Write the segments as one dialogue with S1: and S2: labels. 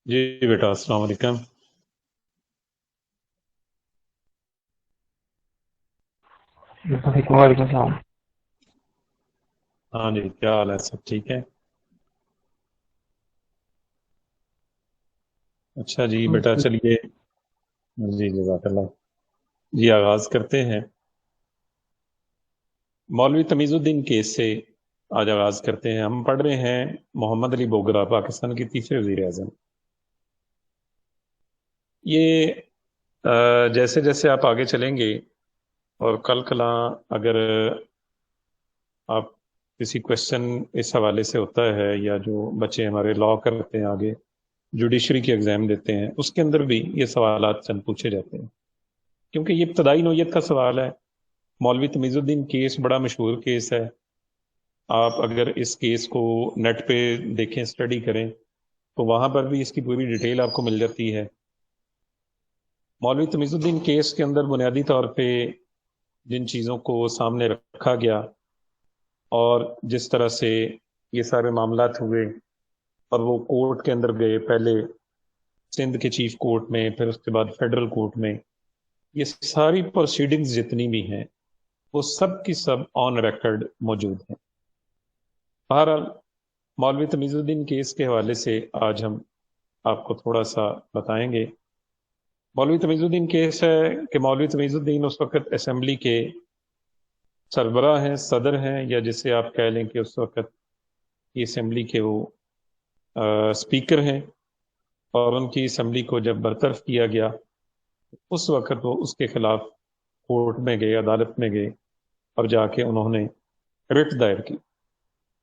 S1: جی بیٹا، السلام علیکم۔
S2: وعلیکم السلام۔
S1: ہاں جی، کیا حال ہے؟ سب ٹھیک ہے؟ اچھا جی بیٹا، چلیے۔ جی جزاک اللہ۔ جی آغاز کرتے ہیں مولوی تمیز الدین کیس سے۔ آج آغاز کرتے ہیں، ہم پڑھ رہے ہیں محمد علی بوگرا، پاکستان کے تیسرے وزیر اعظم۔ یہ جیسے جیسے آپ آگے چلیں گے اور کل کلاں اگر آپ کسی کوشچن اس حوالے سے ہوتا ہے، یا جو بچے ہمارے لا کرتے ہیں آگے جوڈیشری کی ایگزام دیتے ہیں، اس کے اندر بھی یہ سوالات چند پوچھے جاتے ہیں، کیونکہ یہ ابتدائی نوعیت کا سوال ہے۔ مولوی تمیز الدین کیس بڑا مشہور کیس ہے۔ آپ اگر اس کیس کو نیٹ پہ دیکھیں، اسٹڈی کریں، تو وہاں پر بھی اس کی پوری ڈیٹیل آپ کو مل جاتی ہے۔ مولوی تمیز الدین کیس کے اندر بنیادی طور پہ جن چیزوں کو سامنے رکھا گیا اور جس طرح سے یہ سارے معاملات ہوئے، اور وہ کورٹ کے اندر گئے، پہلے سندھ کے چیف کورٹ میں، پھر اس کے بعد فیڈرل کورٹ میں، یہ ساری پروسیڈنگز جتنی بھی ہیں وہ سب کی سب آن ریکارڈ موجود ہیں۔ بہرحال مولوی تمیز الدین کیس کے حوالے سے آج ہم آپ کو تھوڑا سا بتائیں گے۔ مولوی تمیز الدین کیس ہے کہ مولوی تمیز الدین اس وقت اسمبلی کے سربراہ ہیں، صدر ہیں، یا جسے آپ کہہ لیں کہ اس وقت یہ اسمبلی کے وہ اسپیکر ہیں، اور ان کی اسمبلی کو جب برطرف کیا گیا، اس وقت وہ اس کے خلاف کورٹ میں گئے، عدالت میں گئے، اور جا کے انہوں نے رٹ دائر کی،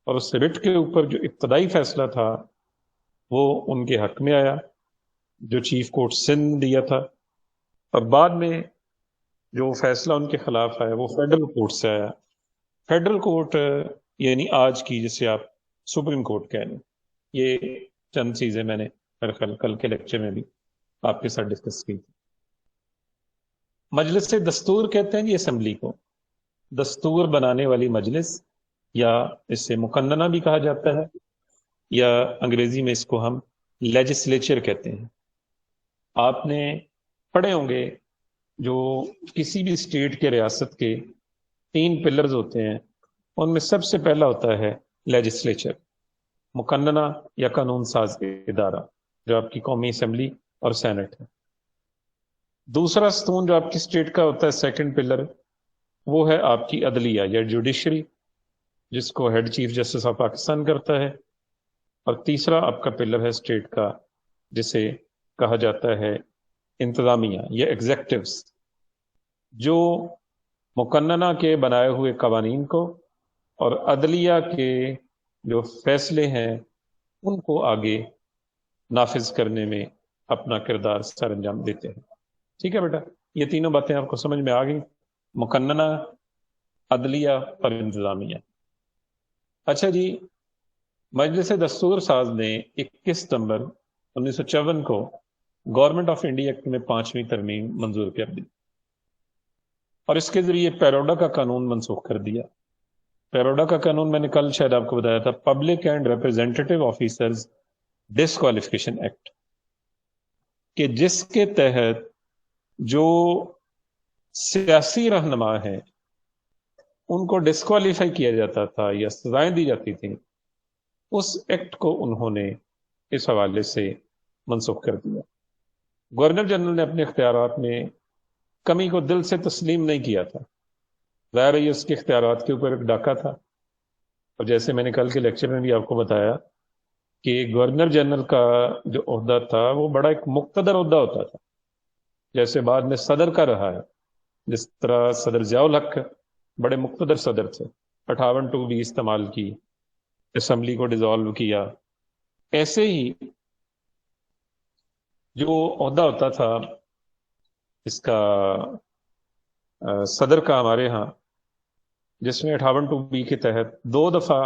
S1: اور اس رٹ کے اوپر جو ابتدائی فیصلہ تھا وہ ان کے حق میں آیا، جو چیف کورٹ سندھ دیا تھا، اور بعد میں جو فیصلہ ان کے خلاف آیا وہ فیڈرل کورٹ سے آیا۔ فیڈرل کورٹ یعنی آج کی جسے آپ سپریم کورٹ کہہ لیں۔ یہ چند چیزیں میں نے میرے خیال کل کے لیکچر میں بھی آپ کے ساتھ ڈسکس کی تھی۔ مجلس دستور کہتے ہیں جی اسمبلی کو، دستور بنانے والی مجلس، یا اس سے مقننہ بھی کہا جاتا ہے، یا انگریزی میں اس کو ہم لیجسلیچر کہتے ہیں۔ آپ نے پڑھے ہوں گے جو کسی بھی اسٹیٹ کے، ریاست کے 3 پلرز ہوتے ہیں، ان میں سب سے پہلا ہوتا ہے لیجسلیچر، مقننہ یا قانون ساز ادارہ، جو آپ کی قومی اسمبلی اور سینٹ ہے۔ دوسرا ستون جو آپ کی اسٹیٹ کا ہوتا ہے، سیکنڈ پلر، وہ ہے آپ کی عدلیہ یا جوڈیشری، جس کو head chief justice of Pakistan کرتا ہے۔ اور تیسرا آپ کا پلر ہے اسٹیٹ کا، جسے کہا جاتا ہے انتظامیہ یا ایگزیکٹوز، جو مقننہ کے بنائے ہوئے قوانین کو اور عدلیہ کے جو فیصلے ہیں ان کو آگے نافذ کرنے میں اپنا کردار سر انجام دیتے ہیں۔ ٹھیک ہے بیٹا، یہ تینوں باتیں آپ کو سمجھ میں آ گئی، مقننہ، عدلیہ اور انتظامیہ۔ اچھا جی، مجلس دستور ساز نے 21 ستمبر 1954 کو گورنمنٹ آف انڈیا ایکٹ میں 5ویں ترمیم منظور کر دی، اور اس کے ذریعے پیروڈا کا قانون منسوخ کر دیا۔ پیروڈا کا قانون میں نے کل شاید آپ کو بتایا تھا، public and representative officers disqualification act, کہ جس کے تحت جو سیاسی رہنما ہیں ان کو ڈسکوالیفائی کیا جاتا تھا یا سزائیں دی جاتی تھیں، اس ایکٹ کو انہوں نے اس حوالے سے منسوخ کر دیا۔ گورنر جنرل نے اپنے اختیارات میں کمی کو دل سے تسلیم نہیں کیا تھا، ظاہر ہے یہ اس کے اختیارات کے اوپر ایک ڈاکہ تھا، اور جیسے میں نے کل کے لیکچر میں بھی آپ کو بتایا کہ گورنر جنرل کا جو عہدہ تھا وہ بڑا ایک مقتدر عہدہ ہوتا تھا، جیسے بعد میں صدر کا رہا ہے۔ جس طرح صدر ضیاء الحق بڑے مقتدر صدر تھے، 58 استعمال کی، اسمبلی کو ڈیزالو کیا، ایسے ہی جو عہدہ ہوتا تھا اس کا صدر کا ہمارے ہاں، جس میں 58 کے تحت 2 دفعہ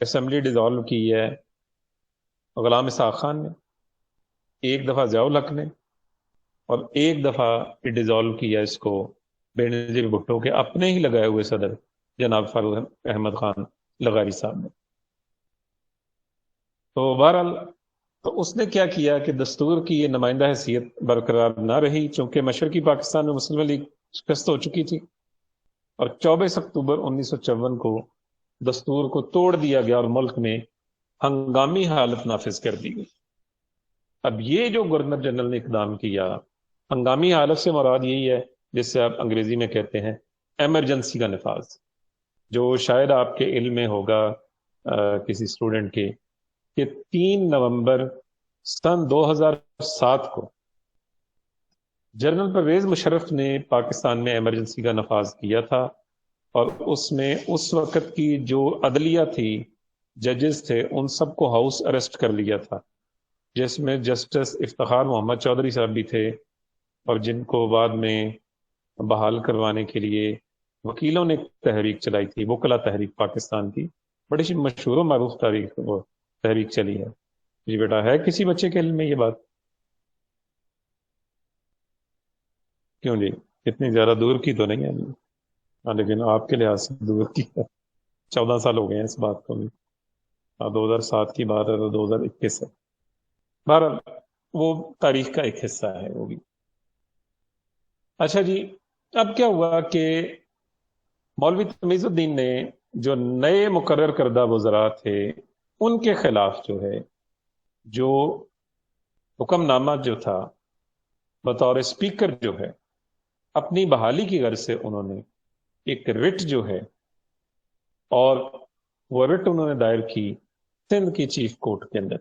S1: اسمبلی ڈیزالو کی ہے غلام اسحاق خان نے، 1 دفعہ ضیاء الحق نے، اور 1 دفعہ ڈیزالو کیا اس کو بے نظیر بھٹو کے اپنے ہی لگائے ہوئے صدر جناب فاروق احمد خان لغاری صاحب نے۔ تو بہرحال تو اس نے کیا کیا کہ دستور کی یہ نمائندہ حیثیت برقرار نہ رہی، چونکہ مشرقی پاکستان میں مسلم لیگ شکست ہو چکی تھی، اور 24 اکتوبر 1954 کو دستور کو توڑ دیا گیا اور ملک میں ہنگامی حالت نافذ کر دی گئی۔ اب یہ جو گورنر جنرل نے اقدام کیا، ہنگامی حالت سے مراد یہی ہے جس سے آپ انگریزی میں کہتے ہیں ایمرجنسی کا نفاذ، جو شاید آپ کے علم میں ہوگا کسی اسٹوڈنٹ کے، کہ 3 نومبر 2007 کو جنرل پرویز مشرف نے پاکستان میں ایمرجنسی کا نفاذ کیا تھا، اور اس میں اس وقت کی جو عدلیہ تھی، ججز تھے، ان سب کو ہاؤس اریسٹ کر لیا تھا، جس میں جسٹس افتخار محمد چودھری صاحب بھی تھے، اور جن کو بعد میں بحال کروانے کے لیے وکیلوں نے تحریک چلائی تھی، وکلا تحریک پاکستان کی، بڑی سی مشہور و معروف تاریخ وہ تحریک چلی ہے۔ جی بیٹا، ہے کسی بچے کے علم میں یہ بات؟ کیوں جی، اتنی زیادہ دور کی تو نہیں ہے جی؟ ہاں، لیکن آپ کے لحاظ سے دور کی ہے۔ 14 سال ہو گئے ہیں اس بات کو بھی۔ 2007 کی بات ہے تو 2021 ہے۔ بہرحال وہ تاریخ کا ایک حصہ ہے وہ بھی۔ اچھا جی، اب کیا ہوا کہ مولوی تمیز الدین نے جو نئے مقرر کردہ وزراء تھے، ان کے خلاف جو ہے، جو حکم نامہ جو تھا، بطور اسپیکر جو ہے، اپنی بحالی کی غرض سے انہوں نے ایک رٹ جو ہے، اور وہ رٹ انہوں نے دائر کی سندھ کی چیف کورٹ کے اندر،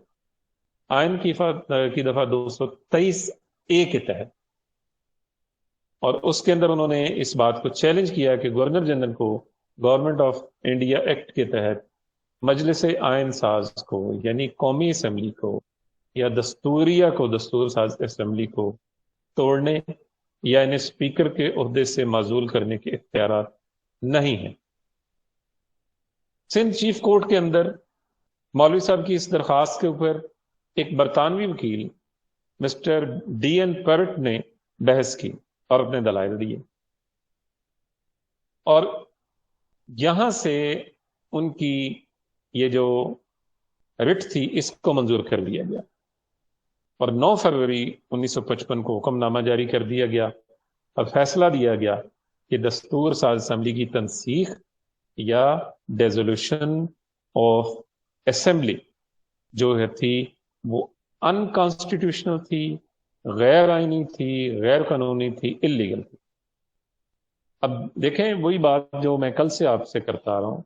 S1: آئین کی دفعہ 223A کے تحت، اور اس کے اندر انہوں نے اس بات کو چیلنج کیا کہ گورنر جنرل کو گورنمنٹ آف انڈیا ایکٹ کے تحت مجلس آئین ساز کو، یعنی قومی اسمبلی کو، یا دستوریہ کو، دستور ساز اسمبلی کو توڑنے یا انہیں اسپیکر کے عہدے سے معزول کرنے کے اختیارات نہیں ہیں۔ سندھ چیف کورٹ کے اندر مولوی صاحب کی اس درخواست کے اوپر ایک برطانوی وکیل مسٹر D.N. پرٹ نے بحث کی اور اپنے دلائل دیے، اور یہاں سے ان کی یہ جو رٹ تھی اس کو منظور کر لیا گیا، اور 9 فروری 1955 کو حکم نامہ جاری کر دیا گیا، اور فیصلہ دیا گیا کہ دستور ساز اسمبلی کی تنسیخ یا ڈیزولوشن آف اسمبلی جو ہے تھی وہ انکانسٹیٹیوشنل تھی، غیر آئینی تھی، غیر قانونی تھی، اللیگل تھی۔ اب دیکھیں وہی بات جو میں کل سے آپ سے کرتا آ رہا ہوں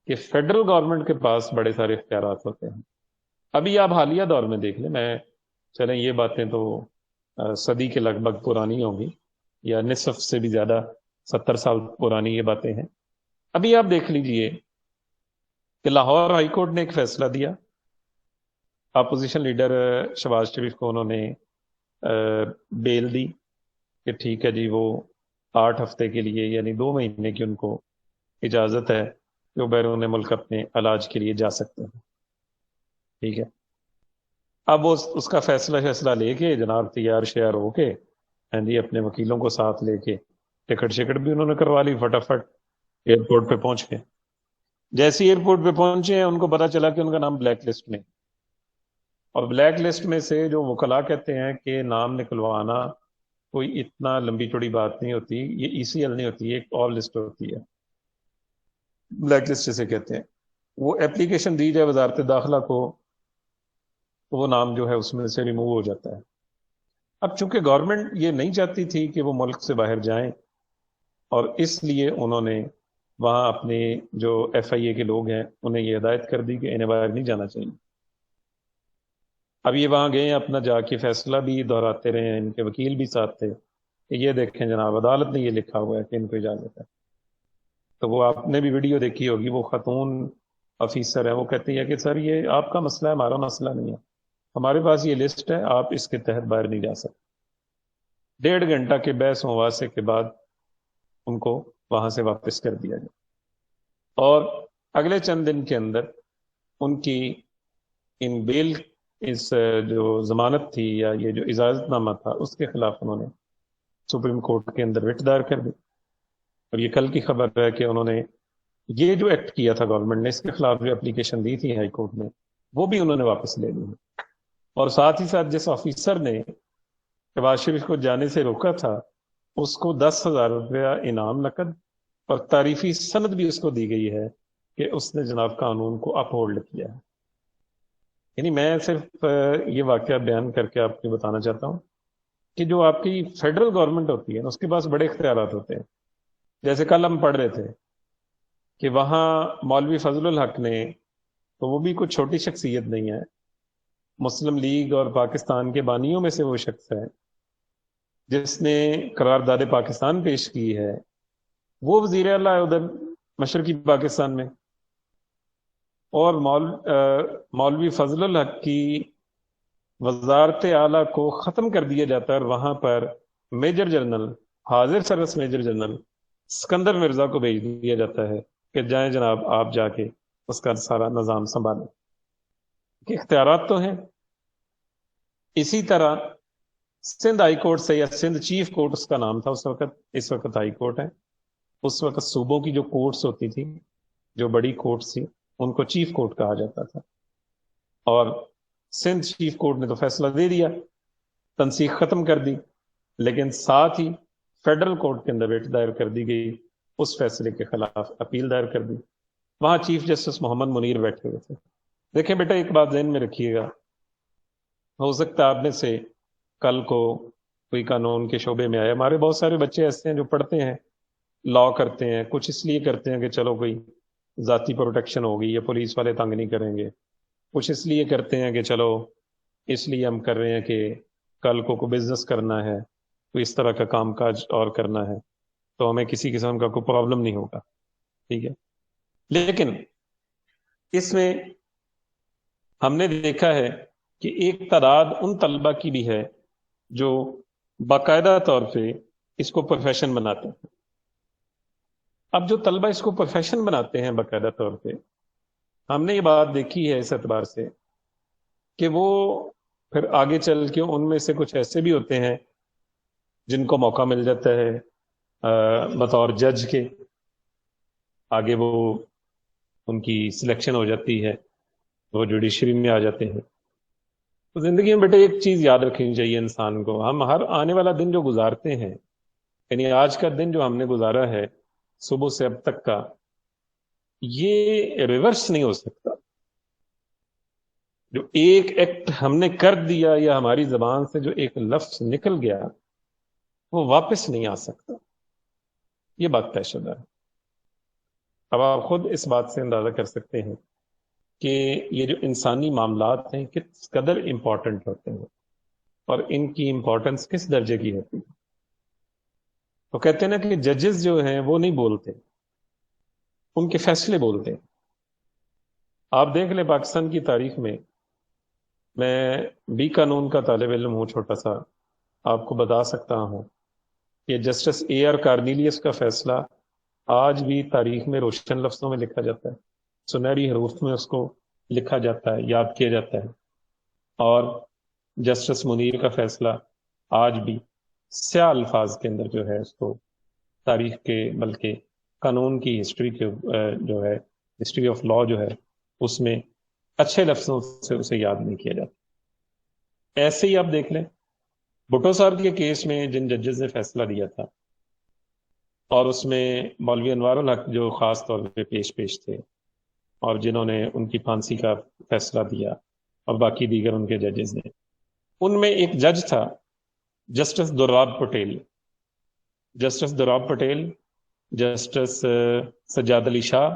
S1: کہ فیڈرل گورنمنٹ کے پاس بڑے سارے اختیارات ہوتے ہیں۔ ابھی آپ حالیہ دور میں دیکھ لیں، میں چلیں یہ باتیں تو صدی کے لگ بھگ پرانی ہوں گی، یا نصف سے بھی زیادہ، 70 سال پرانی یہ باتیں ہیں۔ ابھی آپ دیکھ لیجئے کہ لاہور ہائی کورٹ نے ایک فیصلہ دیا، اپوزیشن لیڈر شہباز شریف کو انہوں نے بیل دی کہ ٹھیک ہے جی، وہ 8 ہفتے کے لیے یعنی 2 مہینے کی ان کو اجازت ہے کہ وہ بیرون ملک اپنے علاج کے لیے جا سکتے ہیں۔ ٹھیک ہے، اب وہ اس کا فیصلہ لے کے جناب تیار شیار ہو کے، ہاں جی، اپنے وکیلوں کو ساتھ لے کے ٹکٹ شکٹ بھی انہوں نے کروا لی، فٹافٹ ایئرپورٹ پہ پہنچ گئے۔ جیسے ایئرپورٹ پہ پہنچے ہیں، ان کو پتا چلا کہ ان کا نام بلیک لسٹ میں، اور بلیک لسٹ میں سے جو وکلا کہتے ہیں کہ نام نکلوانا کوئی اتنا لمبی چوڑی بات نہیں ہوتی، یہ ECL نہیں ہوتی، ایک اور لسٹ ہوتی ہے، بلیک لسٹ سے کہتے ہیں۔ وہ اپلیکیشن دی جائے وزارت داخلہ کو تو وہ نام جو ہے اس میں سے ریموو ہو جاتا ہے۔ اب چونکہ گورنمنٹ یہ نہیں چاہتی تھی کہ وہ ملک سے باہر جائیں، اور اس لیے انہوں نے وہاں اپنے جو FIA کے لوگ ہیں انہیں یہ ہدایت کر دی کہ انہیں باہر نہیں جانا چاہیے۔ اب یہ وہاں گئے، اپنا جا کے فیصلہ بھی دہراتے رہے ہیں، ان کے وکیل بھی ساتھ تھے کہ یہ دیکھیں جناب، عدالت نے یہ لکھا ہوا ہے کہ ان کو اجازت ہے۔ تو وہ آپ نے بھی ویڈیو دیکھی ہوگی، وہ خاتون آفیسر ہے، وہ کہتی ہے کہ سر یہ آپ کا مسئلہ ہے، ہمارا مسئلہ نہیں ہے، ہمارے پاس یہ لسٹ ہے، آپ اس کے تحت باہر نہیں جا سکتے۔ 1.5 گھنٹہ کے بحث مباحثے کے بعد ان کو وہاں سے واپس کر دیا گیا، اور اگلے چند دن کے اندر ان کی ان بیل، اس جو ضمانت تھی یا یہ جو اجازت نامہ تھا، اس کے خلاف انہوں نے سپریم کورٹ کے اندر رٹ دائر کر دی، اور یہ کل کی خبر ہے کہ انہوں نے یہ جو ایکٹ کیا تھا گورنمنٹ نے، اس کے خلاف جو اپلیکیشن دی تھی ہائی کورٹ میں، وہ بھی انہوں نے واپس لے لی۔ اور ساتھ ہی ساتھ جس آفیسر نے شہباز شریف کو جانے سے روکا تھا اس کو 10,000 روپیہ انعام نقد اور تعریفی سند بھی اس کو دی گئی ہے کہ اس نے جناب قانون کو اپ ہولڈ کیا ہے. یعنی میں صرف یہ واقعہ بیان کر کے آپ کو بتانا چاہتا ہوں کہ جو آپ کی فیڈرل گورنمنٹ ہوتی ہے نا اس کے پاس بڑے اختیارات ہوتے ہیں. جیسے کل ہم پڑھ رہے تھے کہ وہاں مولوی فضل الحق نے، تو وہ بھی کوئی چھوٹی شخصیت نہیں ہے، مسلم لیگ اور پاکستان کے بانیوں میں سے وہ شخص ہے جس نے قرارداد پاکستان پیش کی ہے. وہ وزیر اعلیٰ ہے ادھر مشرقی پاکستان میں، اور مولوی فضل الحق کی وزارت اعلیٰ کو ختم کر دیا جاتا ہے اور وہاں پر میجر جنرل، حاضر سرس میجر جنرل سکندر مرزا کو بھیج دیا جاتا ہے کہ جائیں جناب آپ جا کے اس کا سارا نظام سنبھالیں. کہ اختیارات تو ہیں. اسی طرح سندھ ہائی کورٹ سے، یا سندھ چیف کورٹ اس کا نام تھا اس وقت، اس وقت ہائی کورٹ ہے، اس وقت صوبوں کی جو کورٹس ہوتی تھی، جو بڑی کورٹس تھی، ان کو چیف کورٹ کہا جاتا تھا. اور سندھ چیف کورٹ نے تو فیصلہ دے دیا، تنسیخ ختم کر دی، لیکن ساتھ ہی فیڈرل کورٹ کے اندر ریٹ دائر کر دی گئی، اس فیصلے کے خلاف اپیل دائر کر دی. وہاں چیف جسٹس محمد منیر بیٹھے ہوئے تھے. دیکھیں بیٹا، ایک بات ذہن میں رکھیے گا، ہو سکتا ہے آپ میں سے کل کو کوئی قانون کے شعبے میں آئے. ہمارے بہت سارے بچے ایسے ہیں جو پڑھتے ہیں، لا کرتے ہیں، کچھ اس لیے کرتے ہیں کہ چلو کوئی ذاتی پروٹیکشن ہوگی یا پولیس والے تنگ نہیں کریں گے، کچھ اس لیے کرتے ہیں کہ چلو اس لیے ہم کر رہے ہیں کہ کل کو کوئی بزنس کرنا ہے، کوئی اس طرح کا کام کاج اور کرنا ہے تو ہمیں کسی قسم کا کوئی پرابلم نہیں ہوگا. ٹھیک ہے، لیکن اس میں ہم نے دیکھا ہے کہ ایک تعداد ان طلبہ کی بھی ہے جو باقاعدہ طور پہ اس کو پروفیشن بناتے ہیں. اب جو طلبہ اس کو پروفیشن بناتے ہیں باقاعدہ طور پہ، ہم نے یہ بات دیکھی ہے اس اعتبار سے کہ وہ پھر آگے چل کے ان میں سے کچھ ایسے بھی ہوتے ہیں جن کو موقع مل جاتا ہے بطور جج کے، آگے وہ ان کی سلیکشن ہو جاتی ہے، وہ جوڈیشری میں آ جاتے ہیں. تو زندگی میں بیٹے ایک چیز یاد رکھنی چاہیے انسان کو، ہم ہر آنے والا دن جو گزارتے ہیں، یعنی آج کا دن جو ہم نے گزارا ہے صبح سے اب تک کا، یہ ریورس نہیں ہو سکتا. جو ایک ایکٹ ہم نے کر دیا یا ہماری زبان سے جو ایک لفظ نکل گیا وہ واپس نہیں آ سکتا. یہ بات طے شدہ ہے. اب آپ خود اس بات سے اندازہ کر سکتے ہیں کہ یہ جو انسانی معاملات ہیں کس قدر امپورٹنٹ ہوتے ہیں اور ان کی امپورٹنس کس درجے کی ہوتی ہے. تو کہتے ہیں نا کہ ججز جو ہیں وہ نہیں بولتے، ان کے فیصلے بولتے ہیں. آپ دیکھ لیں پاکستان کی تاریخ میں بی قانون کا طالب علم ہوں، چھوٹا سا آپ کو بتا سکتا ہوں کہ جسٹس اے آر کارنیلیس کا فیصلہ آج بھی تاریخ میں روشن لفظوں میں لکھا جاتا ہے، سنہری حروف میں اس کو لکھا جاتا ہے، یاد کیا جاتا ہے. اور جسٹس منیر کا فیصلہ آج بھی سیاہ الفاظ کے اندر جو ہے اس کو تاریخ کے، بلکہ قانون کی ہسٹری کے جو ہے ہسٹری آف لا جو ہے اس میں اچھے لفظوں سے اسے یاد نہیں کیا جاتا. ایسے ہی آپ دیکھ لیں بھٹو صاحب کے کیس میں جن ججز نے فیصلہ دیا تھا، اور اس میں مولوی انوار الحق جو خاص طور پہ پیش تھے اور جنہوں نے ان کی پھانسی کا فیصلہ دیا، اور باقی دیگر ان کے ججز نے، ان میں ایک جج تھا justice Dorab Patel. Justice Dorab Patel, justice Sajjad Ali Shah,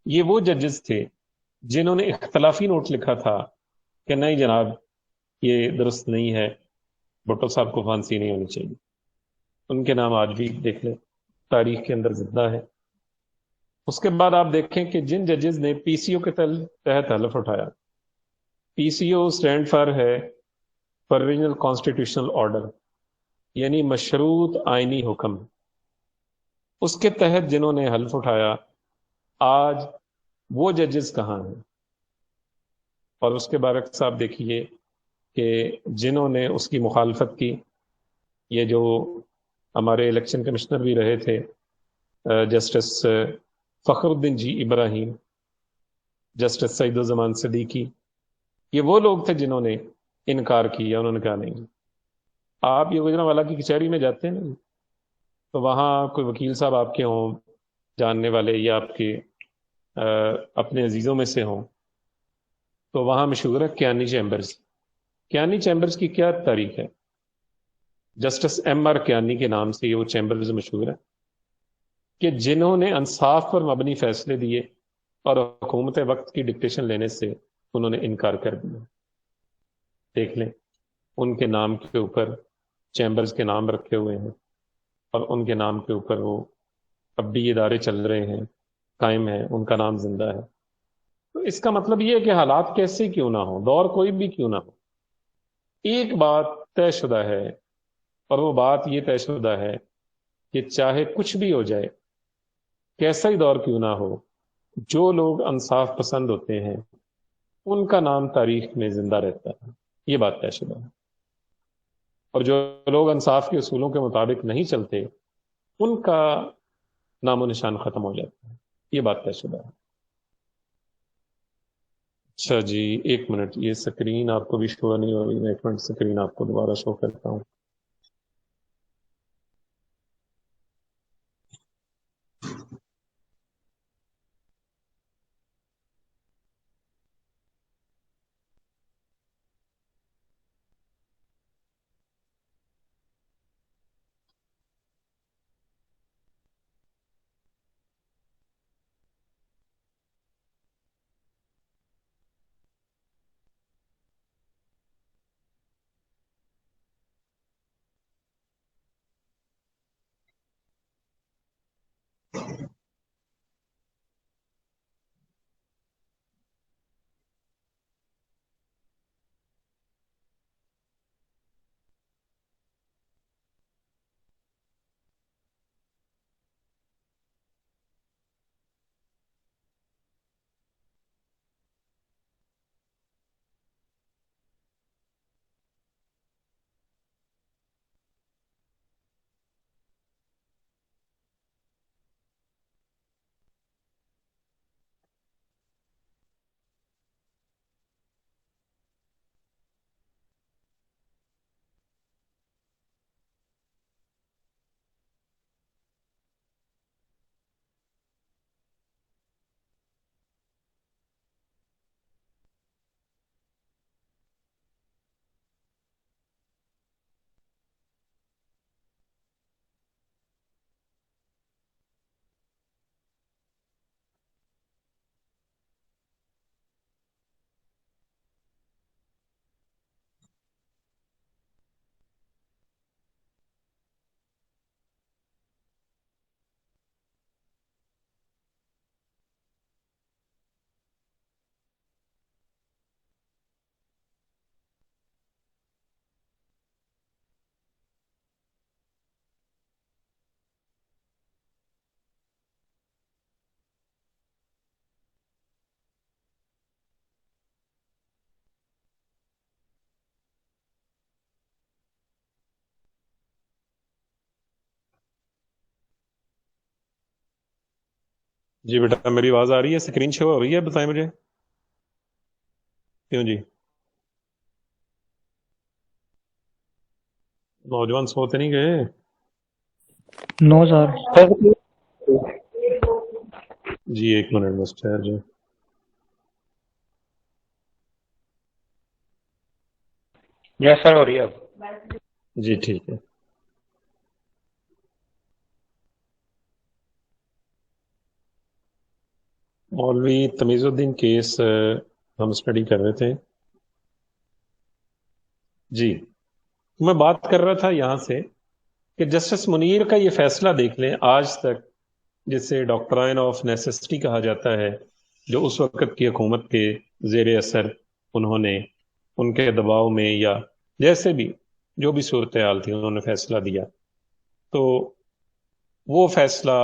S1: یہ وہ ججز تھے جنہوں نے اختلافی نوٹ لکھا تھا کہ نہیں جناب یہ درست نہیں ہے، بھٹو صاحب کو پھانسی نہیں ہونی چاہیے. ان کے نام آج بھی دیکھ لیں تاریخ کے اندر زندہ ہے. اس کے بعد آپ دیکھیں کہ جن ججز نے پی سی او کے تحت حلف اٹھایا، پی سی او اسٹینڈ فار ہے پروویژنل کانسٹیٹیوشنل آرڈر، یعنی مشروط آئینی حکم، اس کے تحت جنہوں نے حلف اٹھایا، آج وہ ججز کہاں ہیں؟ اور اس کے برعکس آپ دیکھیے کہ جنہوں نے اس کی مخالفت کی، یہ جو ہمارے الیکشن کمشنر بھی رہے تھے جسٹس فخر الدین جی ابراہیم، جسٹس سعید الزمان صدیقی، یہ وہ لوگ تھے جنہوں نے انکار کیا، انہوں نے کہا نہیں. آپ یہ گجرا والا کی کچہری میں جاتے ہیں نا، تو وہاں کوئی وکیل صاحب آپ کے ہوں جاننے والے، یا آپ کے اپنے عزیزوں میں سے ہوں، تو وہاں مشہور ہے کیانی چیمبرز. کیانی چیمبرز کی کیا تاریخ ہے؟ جسٹس ایم آر کیانی کے نام سے یہ وہ چیمبرز مشہور ہے، کہ جنہوں نے انصاف پر مبنی فیصلے دیے اور حکومت وقت کی ڈکٹیشن لینے سے انہوں نے انکار کر دیا. دیکھ لیں، ان کے نام کے اوپر چیمبرز کے نام رکھے ہوئے ہیں، اور ان کے نام کے اوپر وہ اب بھی ادارے چل رہے ہیں، قائم ہیں، ان کا نام زندہ ہے. تو اس کا مطلب یہ ہے کہ حالات کیسے کیوں نہ ہو، دور کوئی بھی کیوں نہ ہو، ایک بات طے شدہ ہے، اور وہ بات یہ طے شدہ ہے کہ چاہے کچھ بھی ہو جائے، کیسا ہی دور کیوں نہ ہو، جو لوگ انصاف پسند ہوتے ہیں ان کا نام تاریخ میں زندہ رہتا ہے. یہ بات طے شدہ ہے. اور جو لوگ انصاف کے اصولوں کے مطابق نہیں چلتے، ان کا نام و نشان ختم ہو جاتا ہے. یہ بات طے شدہ ہے. اچھا جی، ایک منٹ، یہ سکرین آپ کو بھی شو نہیں ہو رہی، میں ایک منٹ سکرین آپ کو دوبارہ شو کرتا ہوں. جی بیٹا، میری آواز آ رہی ہے؟ سکرین شو ہو رہی ہے؟ بتائیں مجھے. کیوں جی؟ نوجوان سوتے نہیں گئے؟
S2: نو سر.
S1: جی ایک منٹ بس ٹھہر جی.
S2: یس سر، ہو رہی ہے اب.
S1: جی ٹھیک ہے. مولوی تمیز الدین کیس ہم اسٹڈی کر رہے تھے. جی، میں بات کر رہا تھا یہاں سے کہ جسٹس منیر کا یہ فیصلہ دیکھ لیں آج تک، جسے ڈاکٹرائن آف نیسسٹی کہا جاتا ہے، جو اس وقت کی حکومت کے زیر اثر انہوں نے ان کے دباؤ میں یا جیسے بھی جو بھی صورتحال تھی انہوں نے فیصلہ دیا، تو وہ فیصلہ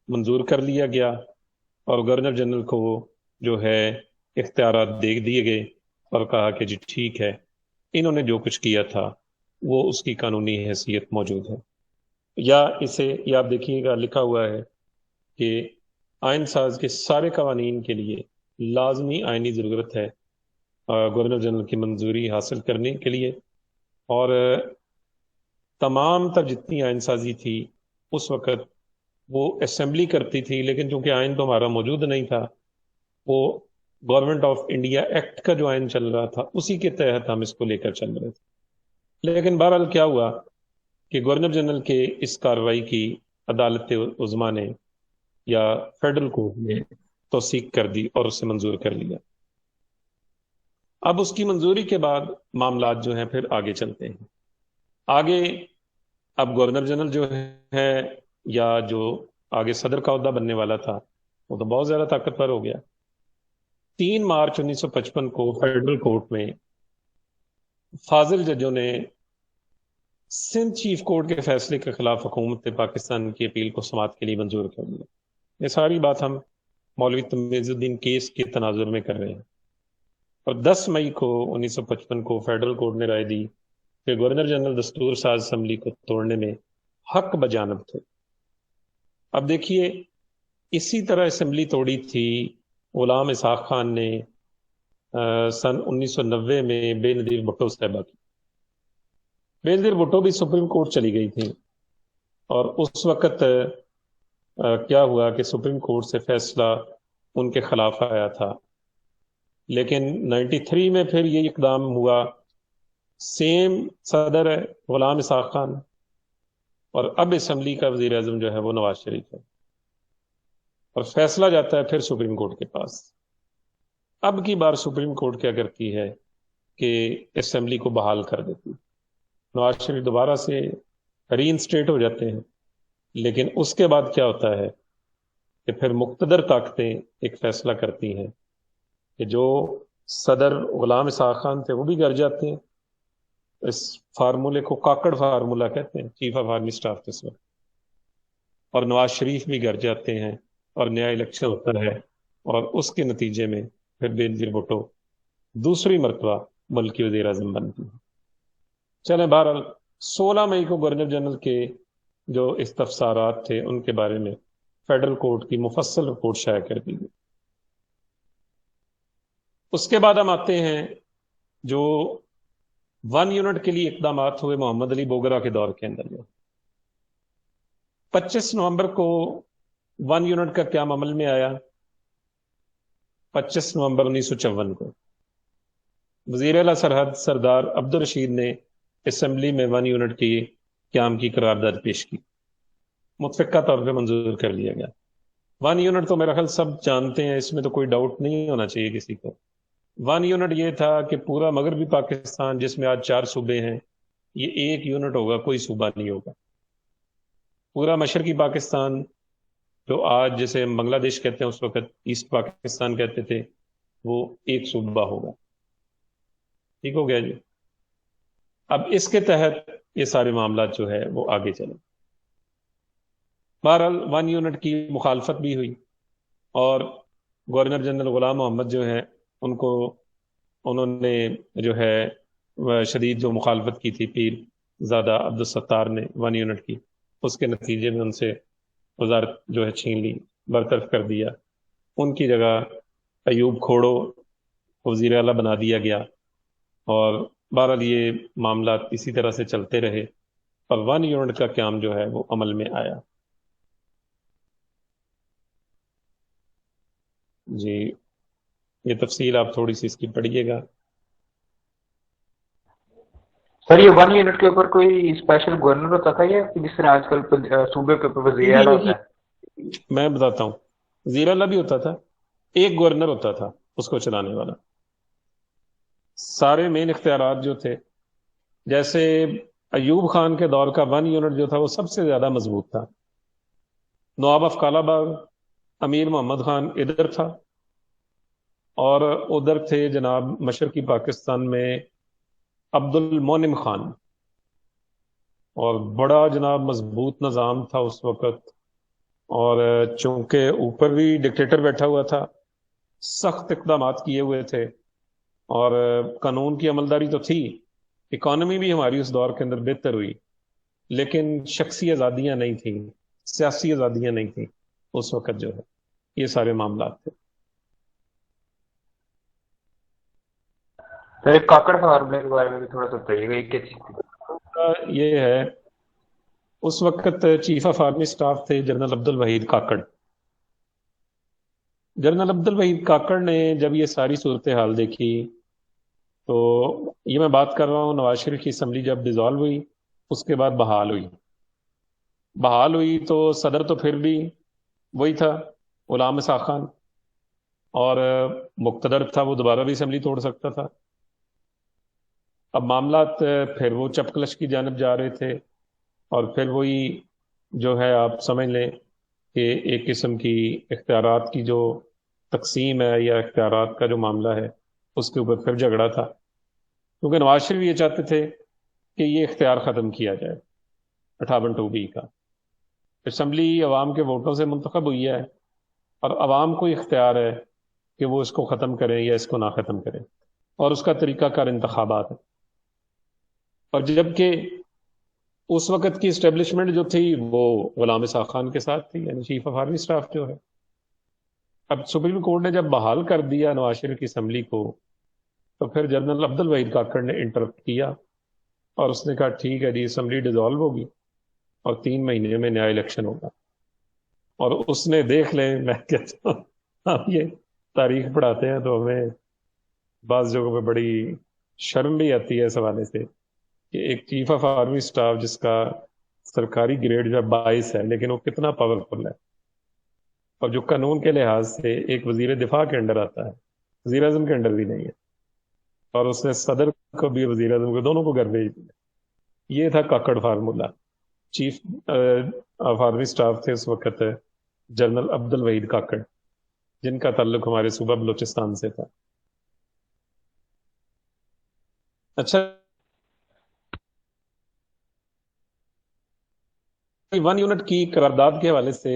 S1: منظور کر لیا گیا، اور گورنر جنرل کو جو ہے اختیارات دے دیے گئے، اور کہا کہ جی ٹھیک ہے، انہوں نے جو کچھ کیا تھا وہ اس کی قانونی حیثیت موجود ہے. یا اسے یا آپ دیکھیے گا لکھا ہوا ہے کہ آئین ساز کے سارے قوانین کے لیے لازمی آئینی ضرورت ہے گورنر جنرل کی منظوری حاصل کرنے کے لیے، اور تمام تر جتنی آئین سازی تھی اس وقت وہ اسمبلی کرتی تھی، لیکن چونکہ آئین تو ہمارا موجود نہیں تھا، وہ گورنمنٹ آف انڈیا ایکٹ کا جو آئین چل رہا تھا اسی کے تحت ہم اس کو لے کر چل رہے تھے۔ لیکن بہرحال کیا ہوا کہ گورنر جنرل کے اس کارروائی کی عدالت عظمیٰ نے یا فیڈرل کورٹ نے توثیق کر دی اور اسے منظور کر لیا۔ اب اس کی منظوری کے بعد معاملات جو ہیں پھر آگے چلتے ہیں۔ آگے اب گورنر جنرل جو ہے یا جو آگے صدر کا عہدہ بننے والا تھا وہ تو بہت زیادہ طاقتور ہو گیا۔ 3 مارچ 1955 کو فیڈرل کورٹ میں فاضل ججوں نے سندھ چیف کورٹ کے فیصلے کے خلاف حکومت پاکستان کی اپیل کو سماعت کے لیے منظور کر دیا۔ یہ ساری بات ہم مولوی تمیز الدین کیس کے تناظر میں کر رہے ہیں، اور 10 مئی کو 1955 کو فیڈرل کورٹ نے رائے دی کہ گورنر جنرل دستور ساز اسمبلی کو توڑنے میں حق بجانب تھے۔ اب دیکھیے، اسی طرح اسمبلی توڑی تھی غلام اسحاق خان نے سن 1990 میں بے نظیر بھٹو صاحبہ کی۔ بے نظیر بھٹو بھی سپریم کورٹ چلی گئی تھی، اور اس وقت کیا ہوا کہ سپریم کورٹ سے فیصلہ ان کے خلاف آیا تھا، لیکن 93 میں پھر یہ اقدام ہوا، سیم صدر ہے غلام اسحاق خان، اور اب اسمبلی کا وزیر اعظم جو ہے وہ نواز شریف ہے، اور فیصلہ جاتا ہے پھر سپریم کورٹ کے پاس۔ اب کی بار سپریم کورٹ کیا کرتی ہے کہ اسمبلی کو بحال کر دیتی، نواز شریف دوبارہ سے ری انسٹیٹ ہو جاتے ہیں، لیکن اس کے بعد کیا ہوتا ہے کہ پھر مقتدر طاقتیں ایک فیصلہ کرتی ہیں کہ جو صدر غلام اسحاق خان تھے وہ بھی گر جاتے ہیں۔ اس فارمولے کو کاکڑ فارمولہ کہتے ہیں، چیف آف آرمی اسٹاف اس وقت، اور نواز شریف بھی گر جاتے ہیں، اور نیا الیکشن ہوتا ہے، اور اس کے نتیجے میں پھر بے نظیر بھٹو دوسری مرتبہ ملک کی وزیر اعظم بنتی ہے۔ چلیں، بہرحال 16 مئی کو گورنر جنرل کے جو استفسارات تھے ان کے بارے میں فیڈرل کورٹ کی مفصل رپورٹ شائع کر دی گئی۔ اس کے بعد ہم آتے ہیں جو 1 یونٹ کے لیے اقدامات ہوئے محمد علی بوگرا کے دور کے اندر۔ 25 نومبر کو 1 یونٹ کا قیام عمل میں آیا۔ 25 نومبر 1954 کو وزیر اعلیٰ سرحد سردار عبدالرشید نے اسمبلی میں 1 یونٹ کی قیام کی قرارداد پیش کی، متفقہ طور پہ منظور کر لیا گیا۔ 1 یونٹ تو میرا خیال سب جانتے ہیں، اس میں تو کوئی ڈاؤٹ نہیں ہونا چاہیے کسی کو۔ 1 یونٹ یہ تھا کہ پورا مغربی پاکستان جس میں آج 4 صوبے ہیں، یہ 1 یونٹ ہوگا، کوئی صوبہ نہیں ہوگا۔ پورا مشرقی پاکستان جو آج جیسے ہم بنگلہ دیش کہتے ہیں اس وقت ایسٹ پاکستان کہتے تھے، وہ ایک صوبہ ہوگا۔ ٹھیک ہو گیا جی؟ اب اس کے تحت یہ سارے معاملات جو ہے وہ آگے چلیں۔ بہرحال 1 یونٹ کی مخالفت بھی ہوئی، اور گورنر جنرل غلام محمد جو ہیں انہوں نے جو ہے شدید جو مخالفت کی تھی پیر زادہ عبدالستار نے 1 یونٹ کی، اس کے نتیجے میں ان سے وزارت جو ہے چھین لی، برطرف کر دیا۔ ان کی جگہ ایوب کھوڑو وزیر اعلیٰ بنا دیا گیا، اور بہرحال یہ معاملات اسی طرح سے چلتے رہے، اور 1 یونٹ کا قیام جو ہے وہ عمل میں آیا۔ جی، یہ تفصیل آپ تھوڑی سی اس کی پڑھیے گا۔
S2: سر یہ 1 یونٹ کے اوپر کوئی اسپیشل گورنر ہوتا تھا، یا جس طرح آج کل صوبے کے اوپر وزیر اعلیٰ ہوتا ہے؟
S1: میں بتاتا ہوں، وزیر اعلیٰ بھی ہوتا تھا، ایک گورنر ہوتا تھا اس کو چلانے والا۔ سارے مین اختیارات جو تھے، جیسے ایوب خان کے دور کا 1 یونٹ جو تھا وہ سب سے زیادہ مضبوط تھا۔ نواب افقال آباد امیر محمد خان ادھر تھا، اور ادھر تھے جناب مشرقی پاکستان میں عبد المونم خان، اور بڑا جناب مضبوط نظام تھا اس وقت، اور چونکہ اوپر بھی ڈکٹیٹر بیٹھا ہوا تھا، سخت اقدامات کیے ہوئے تھے، اور قانون کی عملداری تو تھی، اکانومی بھی ہماری اس دور کے اندر بہتر ہوئی، لیکن شخصی آزادیاں نہیں تھیں، سیاسی آزادیاں نہیں تھیں اس وقت جو ہے۔ یہ سارے معاملات تھے۔
S2: سر ایک کاکڑ فارمولے کے بارے میں بھی تھوڑا سا بتائیے گا، یہ کیا چیز تھی؟
S1: یہ ہے، اس وقت چیف آف آرمی اسٹاف تھے جنرل عبد الوحید کاکڑ۔ جنرل عبد الوحید کاکڑ نے جب یہ ساری صورتحال دیکھی، تو یہ میں بات کر رہا ہوں نواز شریف کی اسمبلی جب ڈیزالو ہوئی، اس کے بعد بحال ہوئی تو صدر تو پھر بھی وہی تھا، غلام اسحاق خان، اور مقتدر تھا، وہ دوبارہ بھی اسمبلی توڑ سکتا تھا۔ اب معاملات پھر وہ چپکلش کی جانب جا رہے تھے، اور پھر وہی جو ہے آپ سمجھ لیں کہ ایک قسم کی اختیارات کی جو تقسیم ہے یا اختیارات کا جو معاملہ ہے، اس کے اوپر پھر جھگڑا تھا، کیونکہ نواز شریف یہ چاہتے تھے کہ یہ اختیار ختم کیا جائے 58(2)B کا۔ اسمبلی عوام کے ووٹوں سے منتخب ہوئی ہے، اور عوام کو اختیار ہے کہ وہ اس کو ختم کریں یا اس کو نہ ختم کریں، اور اس کا طریقہ کار انتخابات ہے۔ اور جبکہ اس وقت کی اسٹیبلشمنٹ جو تھی وہ غلام اسحاق خان کے ساتھ تھی، یعنی چیف آف آرمی اسٹاف جو ہے۔ اب سپریم کورٹ نے جب بحال کر دیا نواز شریف کی اسمبلی کو، تو پھر جنرل عبد الوحید کاکڑ نے انٹرپٹ کیا، اور اس نے کہا ٹھیک ہے جی، اسمبلی ڈیزالو ہوگی اور 3 مہینے میں نیا الیکشن ہوگا۔ اور اس نے دیکھ لیں، میں کہتا ہوں آپ یہ تاریخ پڑھاتے ہیں تو ہمیں بعض جگہوں پہ بڑی شرم بھی آتی ہے اس حوالے سے کہ ایک چیف آف آرمی اسٹاف جس کا سرکاری گریڈ جو ہے 22 ہے، لیکن وہ کتنا پاورفل ہے، اور جو قانون کے لحاظ سے ایک وزیر دفاع کے انڈر آتا ہے، وزیر اعظم کے انڈر بھی نہیں ہے، اور اس نے صدر کو بھی وزیر اعظم کو دونوں کو گھر بھیج دیا۔ یہ تھا Kakar formula. Chief of army staff تھے اس وقت جنرل عبد الوحید کاکڑ، جن کا تعلق ہمارے صوبہ بلوچستان سے تھا۔ اچھا، 1 یونٹ کی قرارداد کے حوالے سے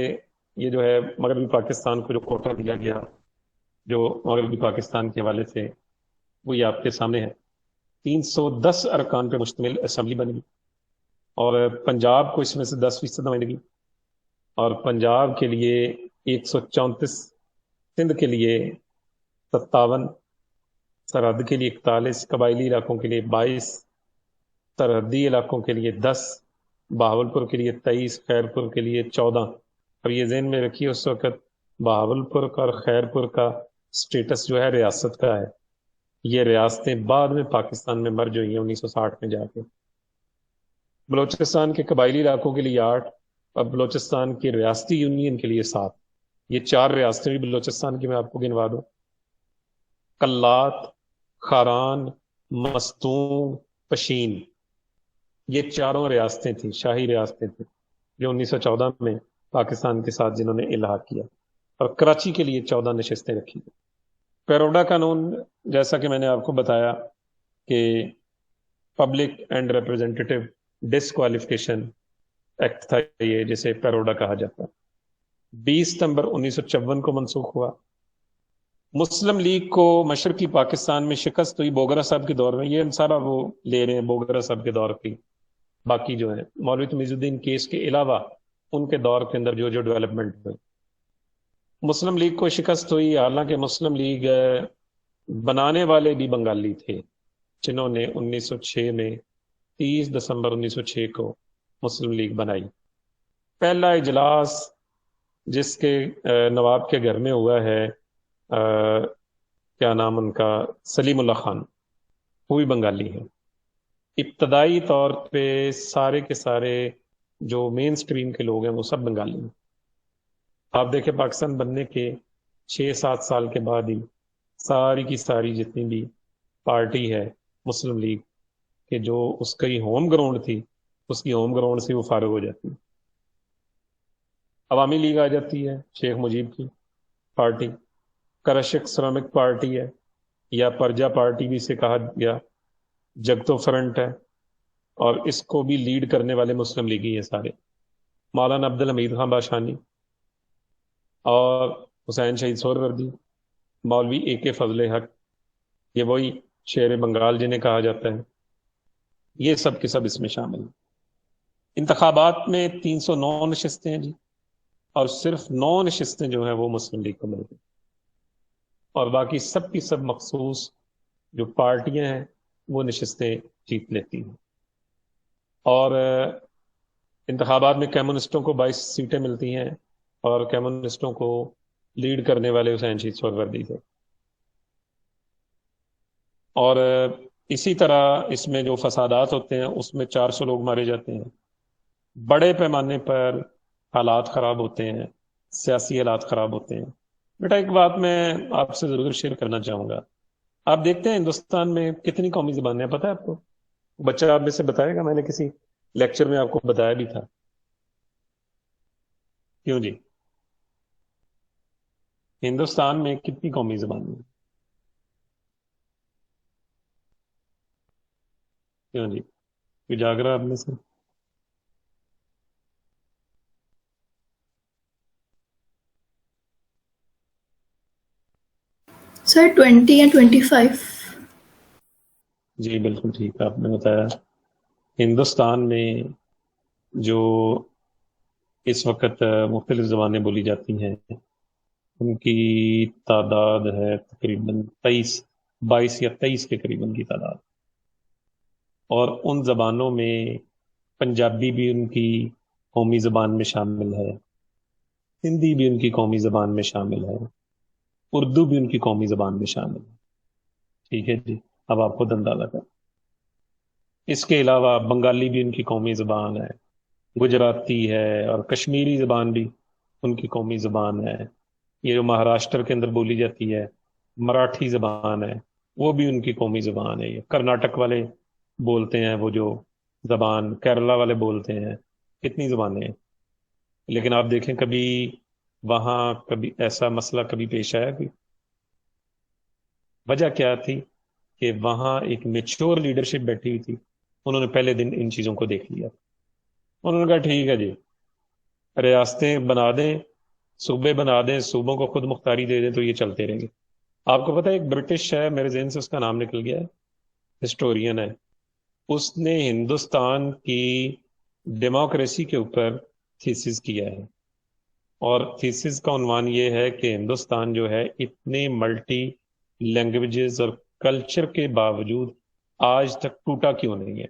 S1: یہ جو ہے مغربی پاکستان کو جو کوٹا دیا گیا، جو مغربی پاکستان کے حوالے سے، وہ یہ آپ کے سامنے ہے۔ 310 ارکان پہ مشتمل اسمبلی بنی، اور پنجاب کو اس میں سے 10% نمائندگی، اور پنجاب کے لیے 134، سندھ کے لیے 57، سرحد کے لیے 41، قبائلی علاقوں کے لیے 22، سرحدی علاقوں کے لیے 10، بہاولپور کے لیے 23، خیرپور کے لیے 14۔ اور یہ ذہن میں رکھیے اس وقت بہاولپور کا اور خیرپور کا سٹیٹس جو ہے ریاست کا ہے، یہ ریاستیں بعد میں پاکستان میں مرج ہوئی ہیں 1960 میں جا کے۔ بلوچستان کے قبائلی علاقوں کے لیے 8، اور بلوچستان کی ریاستی یونین کے لیے 7۔ یہ 4 ریاستیں بھی بلوچستان کی میں آپ کو گنوا دوں: کلات، خاران، مستونگ، پشین۔ یہ چاروں ریاستیں تھیں، شاہی ریاستیں تھیں، جو 1914 میں پاکستان کے ساتھ جنہوں نے الحاق کیا، اور کراچی کے لیے 14 نشستیں رکھی گئی۔ پیروڈا قانون، جیسا کہ میں نے آپ کو بتایا کہ پبلک اینڈ ریپرزینٹیٹیو ڈسکوالیفیکیشن ایکٹ تھا یہ، جسے پیروڈا کہا جاتا ہے، 20 ستمبر 1954 کو منسوخ ہوا۔ مسلم لیگ کو مشرقی پاکستان میں شکست ہوئی بوگرا صاحب کے دور میں، یہ ہم سارا وہ لے رہے ہیں بوگرا صاحب کے دور کی، باقی جو ہیں مولوی تمیز الدین کیس کے علاوہ ان کے دور کے اندر جو جو ڈیولپمنٹ ہوئی، مسلم لیگ کو شکست ہوئی۔ حالانکہ مسلم لیگ بنانے والے بھی بنگالی تھے، جنہوں نے 1906 میں 30 دسمبر 1906 کو مسلم لیگ بنائی۔ پہلا اجلاس جس کے نواب کے گھر میں ہوا ہے، کیا نام ان کا، سلیم اللہ خان، وہ بھی بنگالی ہیں۔ ابتدائی طور پہ سارے کے سارے جو مین سٹریم کے لوگ ہیں وہ سب بنگالی ہیں۔ آپ دیکھیں پاکستان بننے کے 6-7 سال کے بعد ہی ساری کی ساری جتنی بھی پارٹی ہے مسلم لیگ کہ جو اس کی ہوم گراؤنڈ تھی، اس کی ہوم گراؤنڈ سے وہ فارغ ہو جاتی، عوامی لیگ آ جاتی ہے، شیخ مجیب کی پارٹی، کرشک سرامک پارٹی ہے، یا پرجا پارٹی بھی اسے کہا گیا، جگتو فرنٹ ہے، اور اس کو بھی لیڈ کرنے والے مسلم لیگی ہیں سارے، مولانا عبد الحمید خان باشانی اور حسین شہید سہروردی، مولوی اے کے فضل حق، یہ وہی شیر بنگال جنہیں کہا جاتا ہے، یہ سب کے سب اس میں شامل ہیں۔ انتخابات میں 309 نشستیں ہیں جی، اور صرف 9 نشستیں جو ہیں وہ مسلم لیگ کو مل گئی، اور باقی سب کی سب مخصوص جو پارٹیاں ہیں وہ نشستیں جیت لیتی ہیں، اور انتخابات میں کمیونسٹوں کو 22 سیٹیں ملتی ہیں، اور کمیونسٹوں کو لیڈ کرنے والے حسین شیخ سہروردی تھے۔ اور اسی طرح اس میں جو فسادات ہوتے ہیں اس میں 400 لوگ مارے جاتے ہیں، بڑے پیمانے پر حالات خراب ہوتے ہیں، سیاسی حالات خراب ہوتے ہیں۔ بیٹا ایک بات میں آپ سے ضرور شیئر کرنا چاہوں گا، آپ دیکھتے ہیں ہندوستان میں کتنی قومی زبانیں ہیں، پتہ ہے آپ کو؟ بچہ آپ میں سے بتائے گا، میں نے کسی لیکچر میں آپ کو بتایا بھی تھا، کیوں جی؟ ہندوستان میں کتنی قومی زبانیں ہیں؟ کیوں جی؟ کوئی جاگ رہا آپ میں سے؟
S3: سر 20 یا 25۔
S1: جی بالکل ٹھیک ہے، آپ نے بتایا ہندوستان میں جو اس وقت مختلف زبانیں بولی جاتی ہیں ان کی تعداد ہے تقریباً 22 یا 23 کے قریباً کی تعداد، اور ان زبانوں میں پنجابی بھی ان کی قومی زبان میں شامل ہے، ہندی بھی ان کی قومی زبان میں شامل ہے، اردو بھی ان کی قومی زبان میں شامل ہے۔ ٹھیک ہے جی، اب آپ خود اندازہ کریں۔ اس کے علاوہ بنگالی بھی ان کی قومی زبان ہے، گجراتی ہے، اور کشمیری زبان بھی ان کی قومی زبان ہے۔ یہ جو مہاراشٹر کے اندر بولی جاتی ہے مراٹھی زبان ہے، وہ بھی ان کی قومی زبان ہے۔ یہ کرناٹک والے بولتے ہیں وہ جو زبان، کیرلا والے بولتے ہیں، کتنی زبانیں ہیں۔ لیکن آپ دیکھیں کبھی وہاں کبھی ایسا مسئلہ کبھی پیش آیا کہ وجہ کیا تھی؟ کہ وہاں ایک میچور لیڈرشپ بیٹھی ہوئی تھی، انہوں نے پہلے دن ان چیزوں کو دیکھ لیا، انہوں نے کہا ٹھیک ہے جی، ریاستیں بنا دیں، صوبے بنا دیں، صوبوں کو خود مختاری دے دیں تو یہ چلتے رہیں گے۔ آپ کو پتہ ہے ایک برٹش ہے، میرے ذہن سے اس کا نام نکل گیا ہے، ہسٹورین ہے، اس نے ہندوستان کی ڈیموکریسی کے اوپر تھیسس کیا ہے، اور تھیسس کا عنوان یہ ہے کہ ہندوستان جو ہے اتنے ملٹی لینگویجز اور کلچر کے باوجود آج تک ٹوٹا کیوں نہیں ہے؟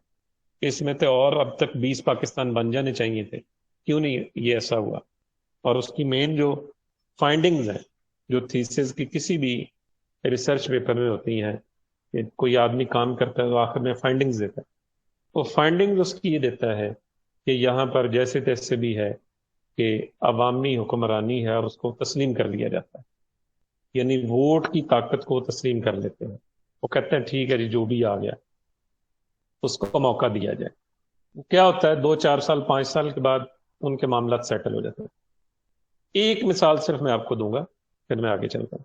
S1: اس میں تو اور اب تک 20 پاکستان بن جانے چاہیے تھے، کیوں نہیں یہ ایسا ہوا؟ اور اس کی مین جو فائنڈنگز ہیں، جو تھیسس کی کسی بھی ریسرچ پیپر میں ہوتی ہیں، کہ کوئی آدمی کام کرتا ہے تو آخر میں فائنڈنگز دیتا ہے، وہ فائنڈنگ اس کی یہ دیتا ہے کہ یہاں پر جیسے تیسے بھی ہے کہ عوامی حکمرانی ہے اور اس کو تسلیم کر لیا جاتا ہے، یعنی ووٹ کی طاقت کو تسلیم کر لیتے ہیں، وہ کہتے ہیں ٹھیک ہے جی جو بھی آ گیا اس کو موقع دیا جائے۔ کیا ہوتا ہے 2 4 سال 5 سال کے بعد ان کے معاملات سیٹل ہو جاتے ہیں۔ ایک مثال صرف میں آپ کو دوں گا، پھر میں آگے چلتا ہوں۔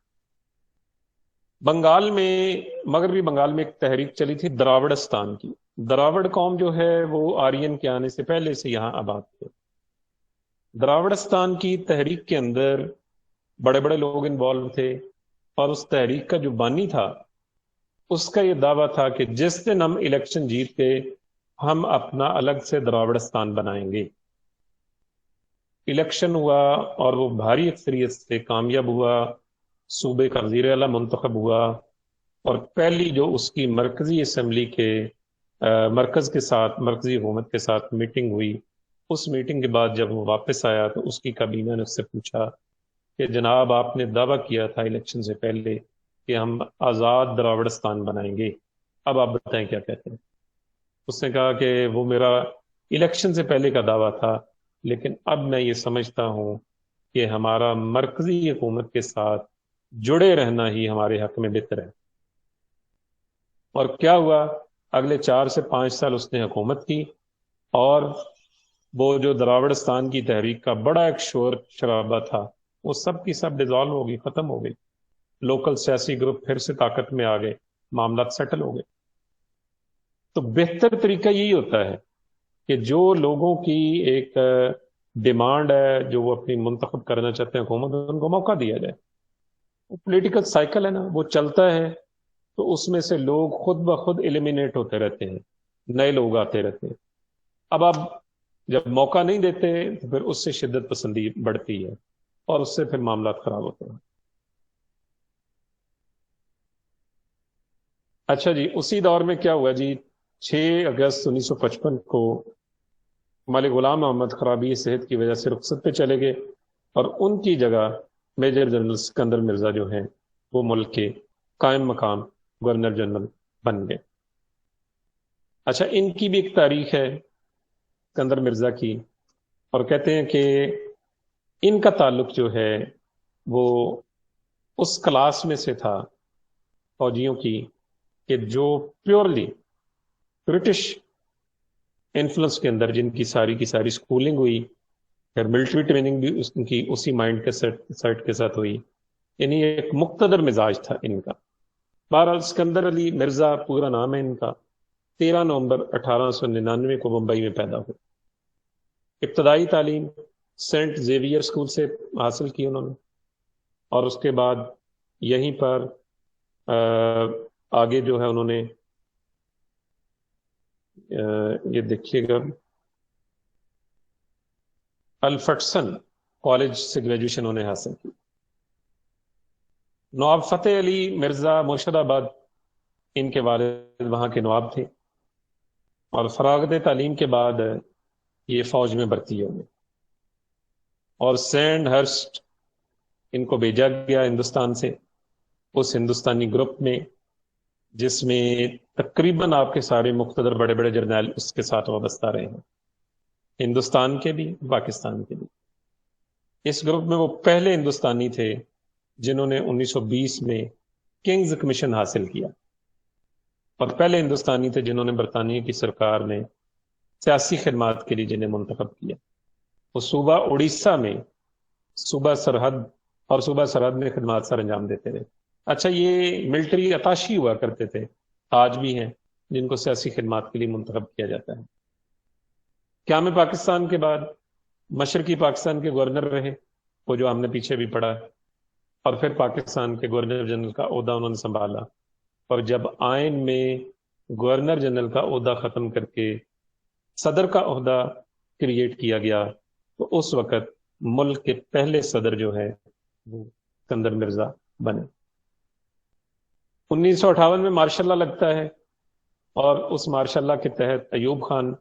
S1: بنگال میں، مغربی بنگال میں ایک تحریک چلی تھی دراوڑستان کی۔ دراوڑ قوم جو ہے وہ آرین کے آنے سے پہلے سے یہاں آباد تھے۔ دراوڑستان کی تحریک کے اندر بڑے بڑے لوگ انوالو تھے، اور اس تحریک کا جو بانی تھا اس کا یہ دعویٰ تھا کہ جس دن ہم الیکشن جیت کے ہم اپنا الگ سے دراوڑستان بنائیں گے۔ الیکشن ہوا اور وہ بھاری اکثریت سے کامیاب ہوا، صوبے کا وزیر اعلیٰ منتخب ہوا، اور پہلی جو اس کی مرکزی اسمبلی کے مرکز کے ساتھ، مرکزی حکومت کے ساتھ میٹنگ ہوئی، اس میٹنگ کے بعد جب وہ واپس آیا تو اس کی کابینہ نے اس سے پوچھا کہ جناب آپ نے دعویٰ کیا تھا الیکشن سے پہلے کہ ہم آزاد دراوڑستان بنائیں گے، اب آپ بتائیں کیا کہتے ہیں؟ اس نے کہا کہ وہ میرا الیکشن سے پہلے کا دعویٰ تھا، لیکن اب میں یہ سمجھتا ہوں کہ ہمارا مرکزی حکومت کے ساتھ جڑے رہنا ہی ہمارے حق میں بہتر ہے۔ اور کیا ہوا؟ اگلے 4 سے 5 سال اس نے حکومت کی، اور وہ جو دراوڑستان کی تحریک کا بڑا ایک شور شرابہ تھا وہ سب کی سب ڈیزالو ہو گئی، ختم ہو گئی، لوکل سیاسی گروپ پھر سے طاقت میں آ گئے، معاملات سیٹل ہو گئے۔ تو بہتر طریقہ یہی ہوتا ہے کہ جو لوگوں کی ایک ڈیمانڈ ہے، جو وہ اپنی منتخب کرنا چاہتے ہیں حکومت، ان کو موقع دیا جائے۔ وہ پولیٹیکل سائیکل ہے نا، وہ چلتا ہے، تو اس میں سے لوگ خود بخود ایلیمینیٹ ہوتے رہتے ہیں، نئے لوگ آتے رہتے ہیں۔ اب آپ جب موقع نہیں دیتے تو پھر اس سے شدت پسندی بڑھتی ہے، اور اس سے پھر معاملات خراب ہوتے ہیں۔ اچھا جی، اسی دور میں کیا ہوا جی، 6 اگست 1955 کو ملک غلام محمد خرابی صحت کی وجہ سے رخصت پہ چلے گئے، اور ان کی جگہ میجر جنرل سکندر مرزا جو ہیں وہ ملک کے قائم مقام گورنر جنرل بن گئے۔ اچھا، ان کی بھی ایک تاریخ ہے سکندر مرزا کی، اور کہتے ہیں کہ ان کا تعلق جو ہے وہ اس کلاس میں سے تھا فوجیوں کی کہ جو پیورلی برٹش انفلوئنس کے اندر، جن کی ساری سکولنگ ہوئی، پھر ملٹری ٹریننگ بھی اس کی اسی مائنڈ کے سیٹ کے ساتھ ہوئی، یعنی ایک مقتدر مزاج تھا ان کا۔ بہرحال سکندر علی مرزا پورا نام ہے ان کا، 13 نومبر 1899 کو بمبئی میں پیدا ہوئے۔ ابتدائی تعلیم سینٹ زیویئر اسکول سے حاصل کی انہوں نے، اور اس کے بعد یہیں پر آگے جو ہے انہوں نے یہ دیکھیے گا الفٹسن کالج سے گریجویشن انہوں نے حاصل کی۔ نواب فتح علی مرزا مرشد آباد ان کے والد وہاں کے نواب تھے، اور فراغت تعلیم کے بعد یہ فوج میں بھرتی ہو گئے، اور سینڈ ہرسٹ ان کو بھیجا گیا ہندوستان سے، اس ہندوستانی گروپ میں جس میں تقریباً آپ کے سارے مقتدر بڑے بڑے جرنیل اس کے ساتھ وابستہ رہے ہیں، ہندوستان کے بھی پاکستان کے بھی۔ اس گروپ میں وہ پہلے ہندوستانی تھے جنہوں نے 1920 میں کنگز کمیشن حاصل کیا، اور پہلے ہندوستانی تھے جنہوں نے برطانیہ کی سرکار نے سیاسی خدمات کے لیے جنہیں منتخب کیا۔ وہ صوبہ اڑیسہ میں صوبہ سرحد میں خدمات سر انجام دیتے رہے۔ اچھا، یہ ملٹری اتاشی ہوا کرتے تھے، آج بھی ہیں، جن کو سیاسی خدمات کے لیے منتخب کیا جاتا ہے۔ قیام پاکستان کے بعد مشرقی پاکستان کے گورنر رہے، وہ جو ہم نے پیچھے بھی پڑھا، اور پھر پاکستان کے گورنر جنرل کا عہدہ انہوں نے سنبھالا، اور جب آئین میں گورنر جنرل کا عہدہ ختم کر کے صدر کا عہدہ کریٹ کیا گیا، تو اس وقت ملک کے پہلے صدر جو ہے وہ سکندر مرزا بنے۔ 1958 میں مارشاء اللہ لگتا ہے، اور اس مارشاء اللہ کے تحت ایوب خان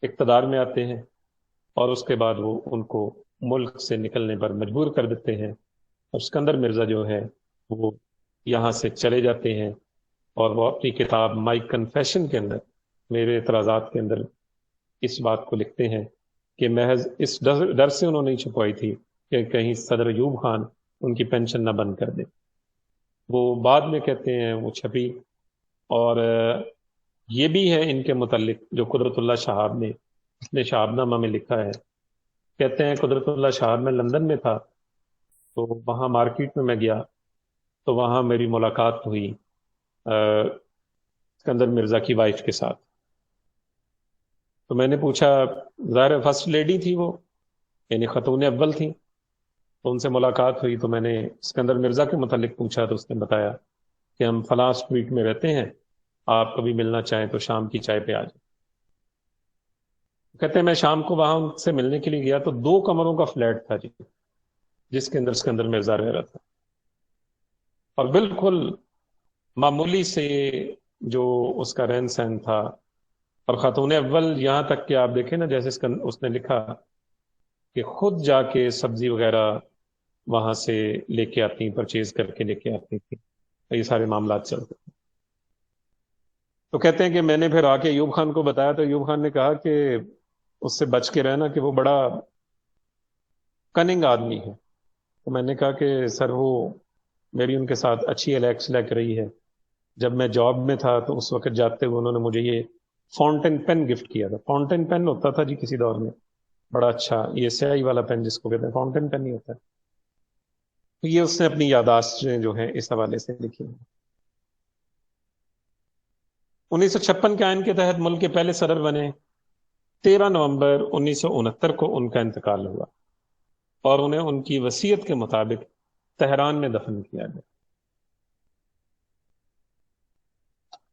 S1: اقتدار میں آتے ہیں، اور اس کے بعد وہ ان کو ملک سے نکلنے پر مجبور کر دیتے ہیں، اور سکندر مرزا جو ہے وہ یہاں سے چلے جاتے ہیں، اور وہ اپنی کتاب مائی کنفیشن کے اندر، میرے اعتراضات کے اندر، اس بات کو لکھتے ہیں کہ محض اس ڈر سے انہوں نے چھپوائی تھی کہ کہیں صدر ایوب خان ان کی پینشن نہ بند کر دے۔ وہ بعد میں کہتے ہیں وہ چھپی، اور یہ بھی ہے ان کے متعلق جو قدرت اللہ شہاب نے اپنے شہاب نامہ میں لکھا ہے۔ کہتے ہیں قدرت اللہ شہاب میں لندن میں تھا، تو وہاں مارکیٹ میں گیا، تو وہاں میری ملاقات ہوئی سکندر مرزا کی وائف کے ساتھ۔ تو میں نے پوچھا، ظاہر فرسٹ لیڈی تھی وہ، یعنی خاتون اول تھی، تو ان سے ملاقات ہوئی، تو میں نے سکندر مرزا کے متعلق پوچھا، تو اس نے بتایا کہ ہم فلاں اسٹریٹ میں رہتے ہیں، آپ کبھی ملنا چاہیں تو شام کی چائے پہ آ جائیں۔ کہتے ہیں میں شام کو وہاں ان سے ملنے کے لیے گیا، تو 2 کمروں کا فلیٹ تھا جی، جس کے اندر سکندر مرزا رہ رہا تھا، اور بالکل معمولی سے جو اس کا رہن سہن تھا، اور خاتون اول یہاں تک کہ آپ دیکھیں نا، جیسے اس نے لکھا کہ خود جا کے سبزی وغیرہ وہاں سے لے کے آتی، پرچیز کر کے لے کے آتی تھی، یہ سارے معاملات چلتے تھے۔ تو کہتے ہیں کہ میں نے پھر آ کے ایوب خان کو بتایا، تو ایوب خان نے کہا کہ اس سے بچ کے رہنا، کہ وہ بڑا کننگ آدمی ہے۔ تو میں نے کہا کہ سر، وہ میری ان کے ساتھ اچھی الیکس لگ رہی ہے۔ جب میں جاب میں تھا تو اس وقت جاتے ہوئے انہوں نے مجھے یہ فاؤنٹین پین گفٹ کیا تھا۔ فاؤنٹین پین ہوتا تھا جی کسی دور میں، بڑا اچھا، یہ سیاہی والا پین جس کو کہتے ہیں، فاؤنٹین پین ہی ہوتا ہے۔ تو یہ اس نے اپنی یادداشت جو ہیں اس حوالے سے لکھی۔ 1956 کے آئین کے تحت ملک کے پہلے صدر بنے۔ 13 نومبر 1969 کو ان کا انتقال ہوا، اور انہیں ان کی وصیت کے مطابق تہران میں دفن کیا گیا۔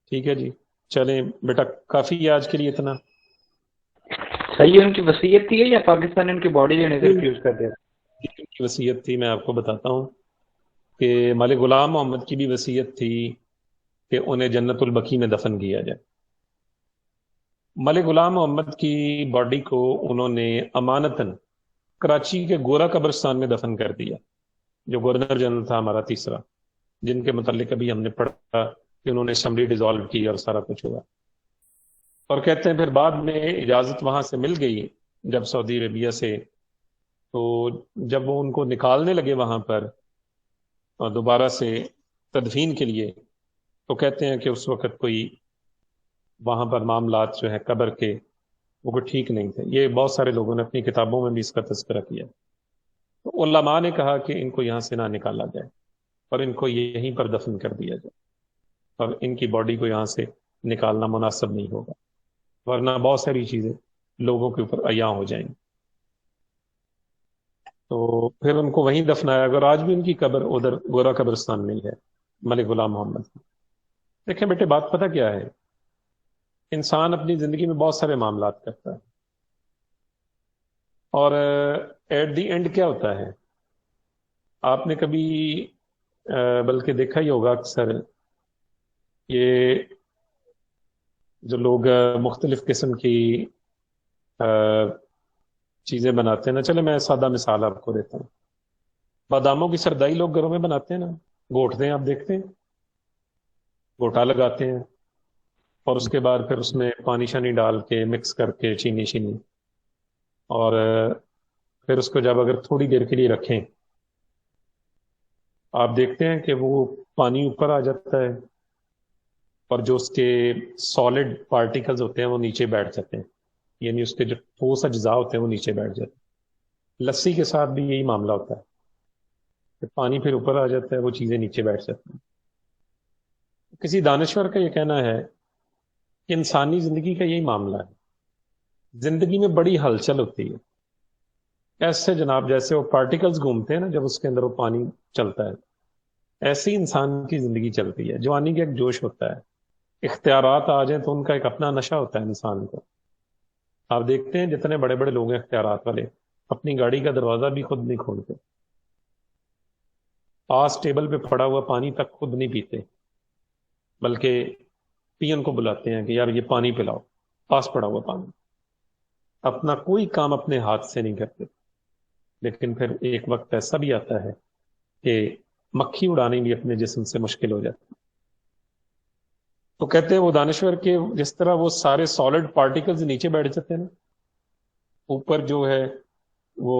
S1: ٹھیک ہے جی، چلیں بیٹا، کافی ہے آج کے لیے اتنا۔
S2: صحیح، ان کی وصیت تھی یا پاکستان نے ان کی باڈی لینے سے ریفیوز کر دیا؟
S1: ان کی وصیت تھی، میں آپ کو بتاتا ہوں کہ ملک غلام محمد کی بھی وصیت تھی کہ انہیں جنت البقیع میں دفن کیا جائے۔ ملک غلام محمد کی باڈی کو انہوں نے امانتاً کراچی کے گورا قبرستان میں دفن کر دیا، جو گورنر جنرل تھا ہمارا تیسرا، جن کے متعلق ابھی ہم نے پڑھا کہ انہوں نے اسمبلی ڈیزالو کی اور سارا کچھ ہوا۔ اور کہتے ہیں پھر بعد میں اجازت وہاں سے مل گئی جب سعودی عربیہ سے، تو جب وہ ان کو نکالنے لگے وہاں پر دوبارہ سے تدفین کے لیے، تو کہتے ہیں کہ اس وقت کوئی وہاں پر معاملات جو ہے قبر کے وہ کوئی ٹھیک نہیں تھے۔ یہ بہت سارے لوگوں نے اپنی کتابوں میں بھی اس کا تذکرہ کیا۔ تو علماء نے کہا کہ ان کو یہاں سے نہ نکالا جائے اور ان کو یہیں پر دفن کر دیا جائے، اور ان کی باڈی کو یہاں سے نکالنا مناسب نہیں ہوگا، ورنہ بہت ساری چیزیں لوگوں کے اوپر عیاں ہو جائیں گی۔ تو پھر ان کو وہیں دفنایا گیا، اور آج بھی ان کی قبر ادھر گورا قبرستان میں ہی ہے، ملک غلام محمد کی۔ دیکھیں بیٹے، بات پتہ کیا ہے، انسان اپنی زندگی میں بہت سارے معاملات کرتا ہے، اور ایٹ دی اینڈ کیا ہوتا ہے، آپ نے کبھی بلکہ دیکھا ہی ہوگا اکثر، یہ جو لوگ مختلف قسم کی چیزیں بناتے ہیں نا، چلے میں سادہ مثال آپ کو دیتا ہوں۔ باداموں کی سردائی لوگ گھروں میں بناتے ہیں نا، گھوٹتے ہیں، آپ دیکھتے ہیں گھوٹا لگاتے ہیں، اور اس کے بعد پھر اس میں پانی شانی ڈال کے مکس کر کے چینی شینی، اور پھر اس کو جب اگر تھوڑی دیر کے لیے رکھیں، آپ دیکھتے ہیں کہ وہ پانی اوپر آ جاتا ہے، اور جو اس کے سالڈ پارٹیکلز ہوتے ہیں وہ نیچے بیٹھ جاتے ہیں، یعنی اس کے جو ٹھوس اجزاء ہوتے ہیں وہ نیچے بیٹھ جاتے ہیں۔ لسی کے ساتھ بھی یہی معاملہ ہوتا ہے کہ پانی پھر اوپر آ جاتا ہے، وہ چیزیں نیچے بیٹھ جاتی ہیں۔ کسی دانشور کا یہ کہنا ہے کہ انسانی زندگی کا یہی معاملہ ہے، زندگی میں بڑی ہلچل ہوتی ہے، ایسے جناب جیسے وہ پارٹیکلز گھومتے ہیں نا جب اس کے اندر وہ پانی چلتا ہے، ایسی انسان کی زندگی چلتی ہے۔ جوانی کا ایک جوش ہوتا ہے، اختیارات آ جائیں تو ان کا ایک اپنا نشہ ہوتا ہے انسان کو۔ آپ دیکھتے ہیں جتنے بڑے بڑے لوگ ہیں اختیارات والے، اپنی گاڑی کا دروازہ بھی خود نہیں کھولتے، پاس ٹیبل پہ پڑا ہوا پانی تک خود نہیں پیتے، بلکہ پین کو بلاتے ہیں کہ یار یہ پانی پلاؤ، پاس پڑا ہوا پانی۔ اپنا کوئی کام اپنے ہاتھ سے نہیں کرتے، لیکن پھر ایک وقت ایسا بھی آتا ہے کہ مکھی اڑانی بھی اپنے جسم سے مشکل ہو جاتی ہے۔ تو کہتے ہیں وہ دانشور کہ جس طرح وہ سارے سالڈ پارٹیکلز نیچے بیٹھ جاتے ہیں نا، اوپر جو ہے وہ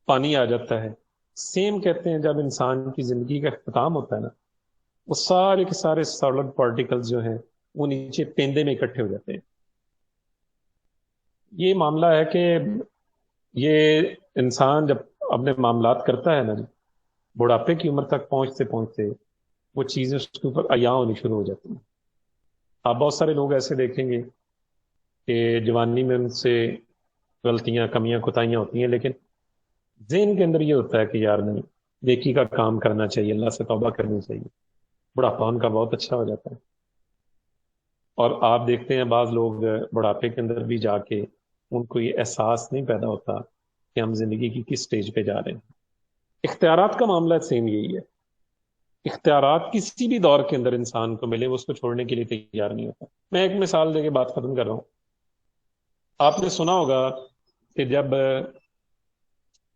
S1: پانی آ جاتا ہے، سیم کہتے ہیں جب انسان کی زندگی کا اختتام ہوتا ہے نا، وہ سارے کے سارے سالڈ پارٹیکلز جو ہیں وہ نیچے پیندے میں اکٹھے ہو جاتے ہیں۔ یہ معاملہ ہے کہ یہ انسان جب اپنے معاملات کرتا ہے نا، بڑھاپے کی عمر تک پہنچتے پہنچتے وہ چیزیں اس کے اوپر عیاں ہونی شروع ہو جاتی ہیں۔ آپ بہت سارے لوگ ایسے دیکھیں گے کہ جوانی میں ان سے غلطیاں، کمیاں، کوتاہیاں ہوتی ہیں، لیکن ذہن کے اندر یہ ہوتا ہے کہ یار نہیں، نیکی کا کام کرنا چاہیے، اللہ سے توبہ کرنی چاہیے، بڑھاپا ان کا بہت اچھا ہو جاتا ہے۔ اور آپ دیکھتے ہیں بعض لوگ بڑھاپے کے اندر بھی جا کے ان کو یہ احساس نہیں پیدا ہوتا کہ ہم زندگی کی کس سٹیج پہ جا رہے ہیں۔ اختیارات کا معاملہ سیم یہی ہے، اختیارات کسی بھی دور کے اندر انسان کو ملے وہ اس کو چھوڑنے کے لیے تیار نہیں ہوتا۔ میں ایک مثال دے کے بات ختم کر رہا ہوں۔ آپ نے سنا ہوگا کہ جب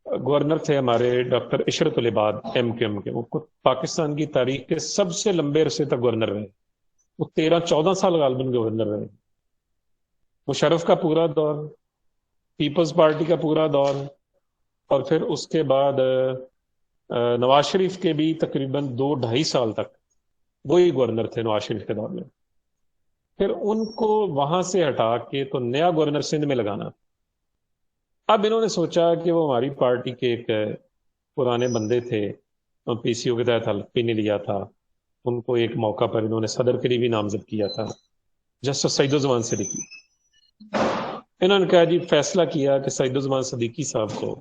S1: گورنر تھے ہمارے ڈاکٹر عشرت العباد MQM کے، وہ پاکستان کی تاریخ کے سب سے لمبے عرصے تک گورنر رہے، وہ 13-14 سال غالباً گورنر رہے۔ مشرف کا پورا دور، پیپلز پارٹی کا پورا دور، اور پھر اس کے بعد نواز شریف کے بھی تقریباً 2-2.5 سال تک وہی گورنر تھے نواز شریف کے دور میں۔ پھر ان کو وہاں سے ہٹا کے تو نیا گورنر سندھ میں لگانا۔ اب انہوں نے سوچا کہ وہ ہماری پارٹی کے ایک پرانے بندے تھے، PCO کے تحت حلف بھی نہیں لیا تھا، ان کو ایک موقع پر انہوں نے صدر کے لیے بھی نامزد کیا تھا، جسٹس سعید الزمان صدیقی۔ انہوں نے کہا جی فیصلہ کیا کہ سعید الزمان صدیقی صاحب کو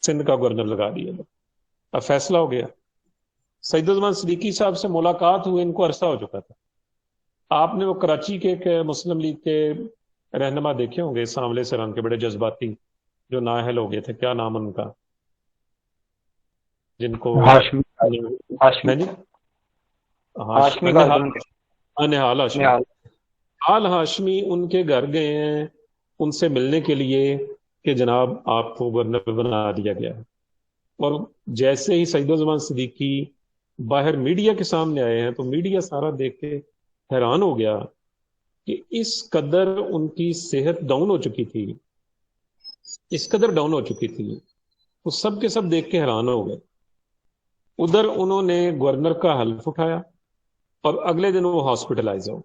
S1: سندھ کا گورنر لگا دیا۔ اب فیصلہ ہو گیا، سعید الزمان صدیقی صاحب سے ملاقات ہوئے ان کو عرصہ ہو چکا تھا۔ آپ نے وہ کراچی کے ایک مسلم لیگ کے رہنما دیکھے ہوں گے، سانولے سے رنگ کے، بڑے جذباتی، جو نااہل ہو گئے تھے، کیا نام ان کا، جن کو
S2: ہاشمی
S1: ہاشمی
S2: ہاشمی
S1: نہال ہاشمی،
S2: نہال۔
S1: نہال ہاشمی ان کے گھر گئے ہیں ان سے ملنے کے لیے کہ جناب آپ کو گورنر بنا دیا گیا ہے، اور جیسے ہی سعید الزمان صدیقی باہر میڈیا کے سامنے آئے ہیں تو میڈیا سارا دیکھ کے حیران ہو گیا کہ اس قدر ان کی صحت ڈاؤن ہو چکی تھی، اس قدر ڈاؤن ہو چکی تھی، وہ سب کے سب دیکھ کے حیران ہو گئے۔ ادھر انہوں نے گورنر کا حلف اٹھایا اور اگلے دن وہ ہاسپٹلائز ہو،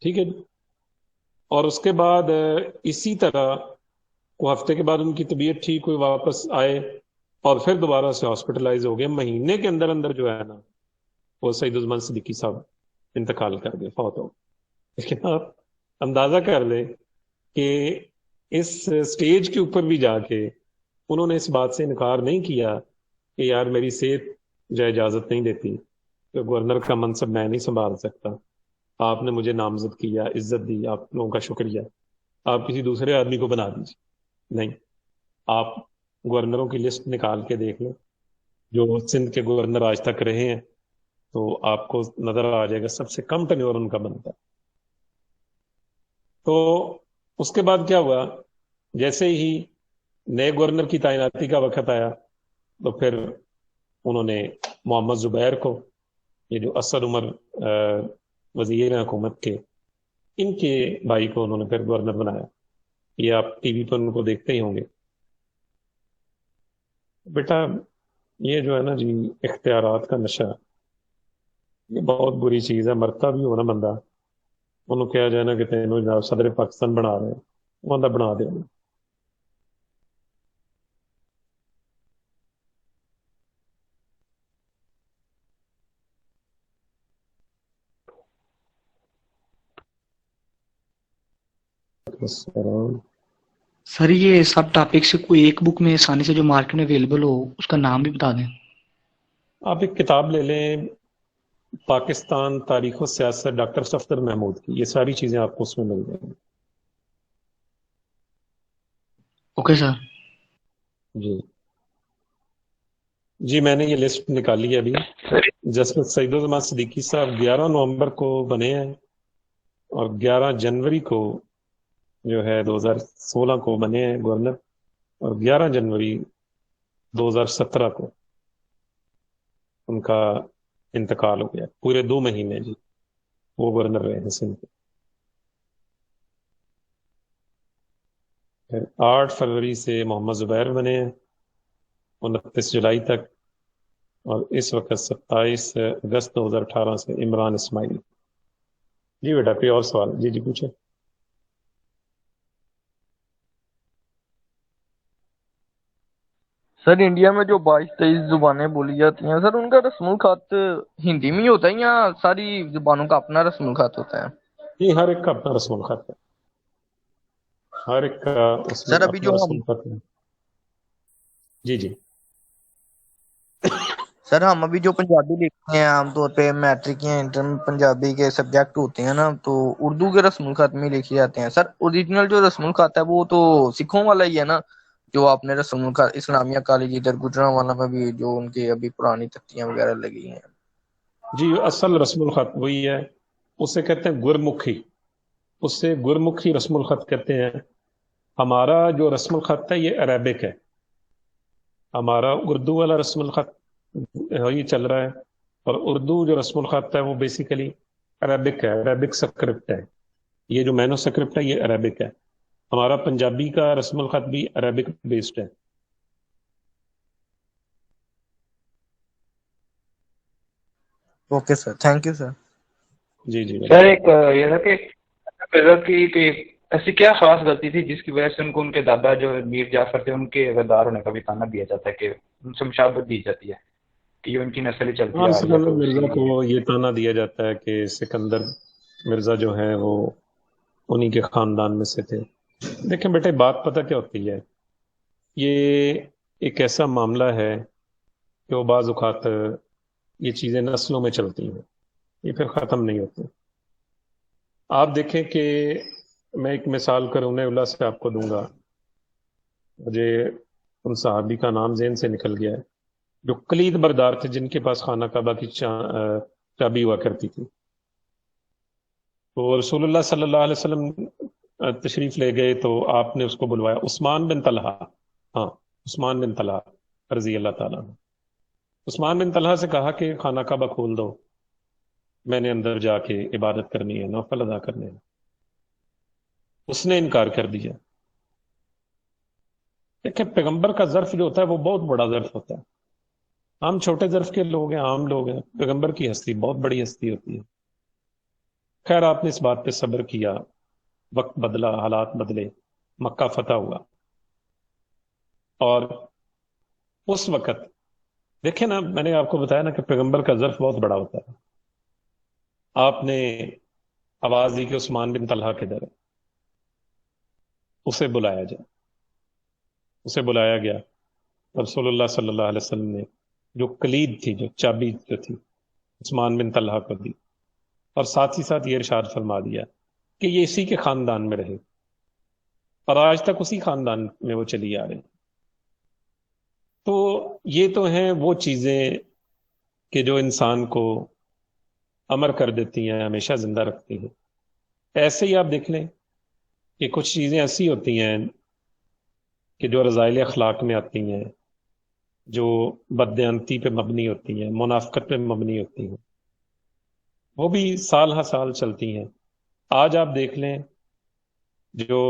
S1: ٹھیک ہے جی۔ اور اس کے بعد اسی طرح کو ہفتے کے بعد ان کی طبیعت ٹھیک ہوئی، واپس آئے اور پھر دوبارہ سے ہاسپٹلائز ہو گئے۔ مہینے کے اندر اندر جو ہے نا وہ سعید الزمان صدیقی صاحب انتقال کر گئے، فوت ہو گئے۔ لیکن آپ اندازہ کر لیں کہ اس سٹیج کے اوپر بھی جا کے انہوں نے اس بات سے انکار نہیں کیا کہ یار میری صحت جو اجازت نہیں دیتی کہ گورنر کا منصب میں نہیں سنبھال سکتا، آپ نے مجھے نامزد کیا، عزت دی، آپ لوگوں کا شکریہ، آپ کسی دوسرے آدمی کو بنا دیجیے۔ نہیں، آپ گورنروں کی لسٹ نکال کے دیکھ لیں جو سندھ کے گورنر آج تک رہے ہیں، تو آپ کو نظر آ جائے گا سب سے کم ٹینیور ان کا بنتا ہے۔ تو اس کے بعد کیا ہوا، جیسے ہی نئے گورنر کی تعیناتی کا وقت آیا تو پھر انہوں نے محمد زبیر کو، یہ جو اسد عمر وزیر حکومت کے، ان کے بھائی کو انہوں نے پھر گورنر بنایا۔ یہ آپ ٹی وی پر ان کو دیکھتے ہی ہوں گے۔ بیٹا یہ جو ہے نا جی اختیارات کا نشہ، یہ بہت بری چیز ہے، مرتا بھی ہونا بندہ انہوں کہا جائے نا کہ تینوں جناب صدر پاکستان بنا رہے ہیں، بندہ بنا دے۔ السلام۔
S4: سر یہ سب ٹاپک سے کوئی ایک بک میں آسانی سے جو مارکیٹ میں اویلیبل ہو اس کا نام بھی بتا دیں۔
S1: آپ ایک کتاب لے لیں، پاکستان تاریخ و سیاست، ڈاکٹر صفدر محمود کی، یہ ساری چیزیں آپ کو اس میں مل جائیں گی۔
S4: Okay sir.
S1: جی جی، میں نے یہ لسٹ نکالی ہے ابھی۔ جسٹس سعید الزمان صدیقی صاحب 11 نومبر کو بنے ہیں اور 11 جنوری کو جو ہے 2016 کو بنے ہیں گورنر، اور 11 جنوری 2017 کو ان کا انتقال ہو گیا۔ پورے 2 مہینے جی وہ گورنر رہے ہیں سندھ کے۔ پھر 8 فروری سے محمد زبیر بنے ہیں 29 جولائی تک، اور اس وقت 27 اگست 2018 سے عمران اسماعیل۔ جی بیٹا کوئی اور سوال؟ جی پوچھیں۔
S5: سر انڈیا میں جو 22-23 زبانیں بولی جاتی ہیں، سر ان کا رسم الخط ہندی میں ہی ہوتا ہے یا ساری زبانوں کا اپنا رسم الخط ہوتا ہے؟
S1: جی ہر ایک کا اپنا رسم الخط ہے، ہر ایک کا اس میں
S5: سر ابھی جو
S1: اپنا رسم
S5: ہم
S1: الخط ہے۔ جی
S5: سر ہم ابھی جو پنجابی لکھتے ہیں عام طور پہ میٹرک یا انٹر میں پنجابی کے سبجیکٹ ہوتے ہیں نا، تو اردو کے رسم الخط میں لکھے جاتے ہیں۔ سر اوریجنل جو رسم الخط ہے وہ تو سکھوں والا ہی ہے نا، جو آپ نے رسم الخط اسلامیہ کالج ادھر گجرانوالہ میں بھی جو ان کے ابھی پرانی تختیاں وغیرہ لگی ہیں۔
S1: جی، اصل رسم الخط وہی ہے، اسے کہتے ہیں گرمکھی، اس سے گرمکھی رسم الخط کہتے ہیں۔ ہمارا جو رسم الخط ہے یہ عربک ہے، ہمارا اردو والا رسم الخط یہ چل رہا ہے، اور اردو جو رسم الخط ہے وہ بیسیکلی عربک ہے، عربک سکرپٹ ہے۔ یہ جو مینو سکرپٹ ہے یہ عربک ہے۔ ہمارا پنجابی کا رسم الخط بھی عربک بیسڈ ہے۔
S5: Okay sir, thank you sir.
S1: جی
S2: سر ایک یہ تھا کہ مرزا کی کوئی ایسی کیا خاص غلطی تھی جس کی وجہ سے ان کو ان کے دادا جو میر جعفر تھے ان کے غدار ہونے کا بھی تانا دیا جاتا ہے، کہ ان سے مشابہت دی جاتی ہے کہ یہ ان کی نسل ہی چلتی
S1: ہاں،
S2: آ رہی ہے،
S1: سکندر
S2: تو اسی
S1: مرزا
S2: لیے۔
S1: کو یہ تانا دیا جاتا ہے کہ سکندر مرزا جو ہے وہ انہی کے خاندان میں سے تھے۔ دیکھیں بیٹے بات پتہ کیا ہوتی ہے، یہ ایک ایسا معاملہ ہے کہ وہ بعض اوقات یہ چیزیں نسلوں میں چلتی ہیں، یہ پھر ختم نہیں ہوتی۔ آپ دیکھیں کہ میں ایک مثال کروں اللہ سے آپ کو دوں گا، مجھے ان صحابی کا نام ذہن سے نکل گیا ہے جو کلید بردار تھے، جن کے پاس خانہ کعبہ کی چابی ہوا کرتی تھی۔ تو رسول اللہ صلی اللہ علیہ وسلم تشریف لے گئے تو آپ نے اس کو بلوایا، عثمان بن طلحہ، ہاں عثمان بن طلحہ رضی اللہ تعالیٰ عنہ۔ عثمان بن طلحہ سے کہا کہ خانہ کعبہ کھول دو، میں نے اندر جا کے عبادت کرنی ہے، نوفل ادا کرنے ہیں۔ اس نے انکار کر دیا۔ دیکھیں پیغمبر کا ظرف جو ہوتا ہے وہ بہت بڑا ظرف ہوتا ہے، ہم چھوٹے ظرف کے لوگ ہیں، عام لوگ ہیں، پیغمبر کی ہستی بہت بڑی ہستی ہوتی ہے۔ خیر آپ نے اس بات پہ صبر کیا، وقت بدلا، حالات بدلے، مکہ فتح ہوا، اور اس وقت دیکھیں نا، میں نے آپ کو بتایا نا کہ پیغمبر کا ظرف بہت بڑا ہوتا ہے۔ آپ نے آواز دی کہ عثمان بن طلحہ کدھر ہے، اسے بلایا جائے۔ اسے بلایا گیا، رسول اللہ صلی اللہ علیہ وسلم نے جو کلید تھی، جو چابی جو تھی، عثمان بن طلحہ کو دی، اور ساتھ ہی ساتھ یہ ارشاد فرما دیا کہ یہ اسی کے خاندان میں رہے، اور آج تک اسی خاندان میں وہ چلی آ رہی۔ تو یہ تو ہیں وہ چیزیں کہ جو انسان کو امر کر دیتی ہیں، ہمیشہ زندہ رکھتی ہیں۔ ایسے ہی آپ دیکھ لیں کہ کچھ چیزیں ایسی ہوتی ہیں کہ جو رذائل اخلاق میں آتی ہیں، جو بددیانتی پہ مبنی ہوتی ہیں، منافقت پہ مبنی ہوتی ہیں، وہ بھی سال ہر سال چلتی ہیں۔ آج آپ دیکھ لیں جو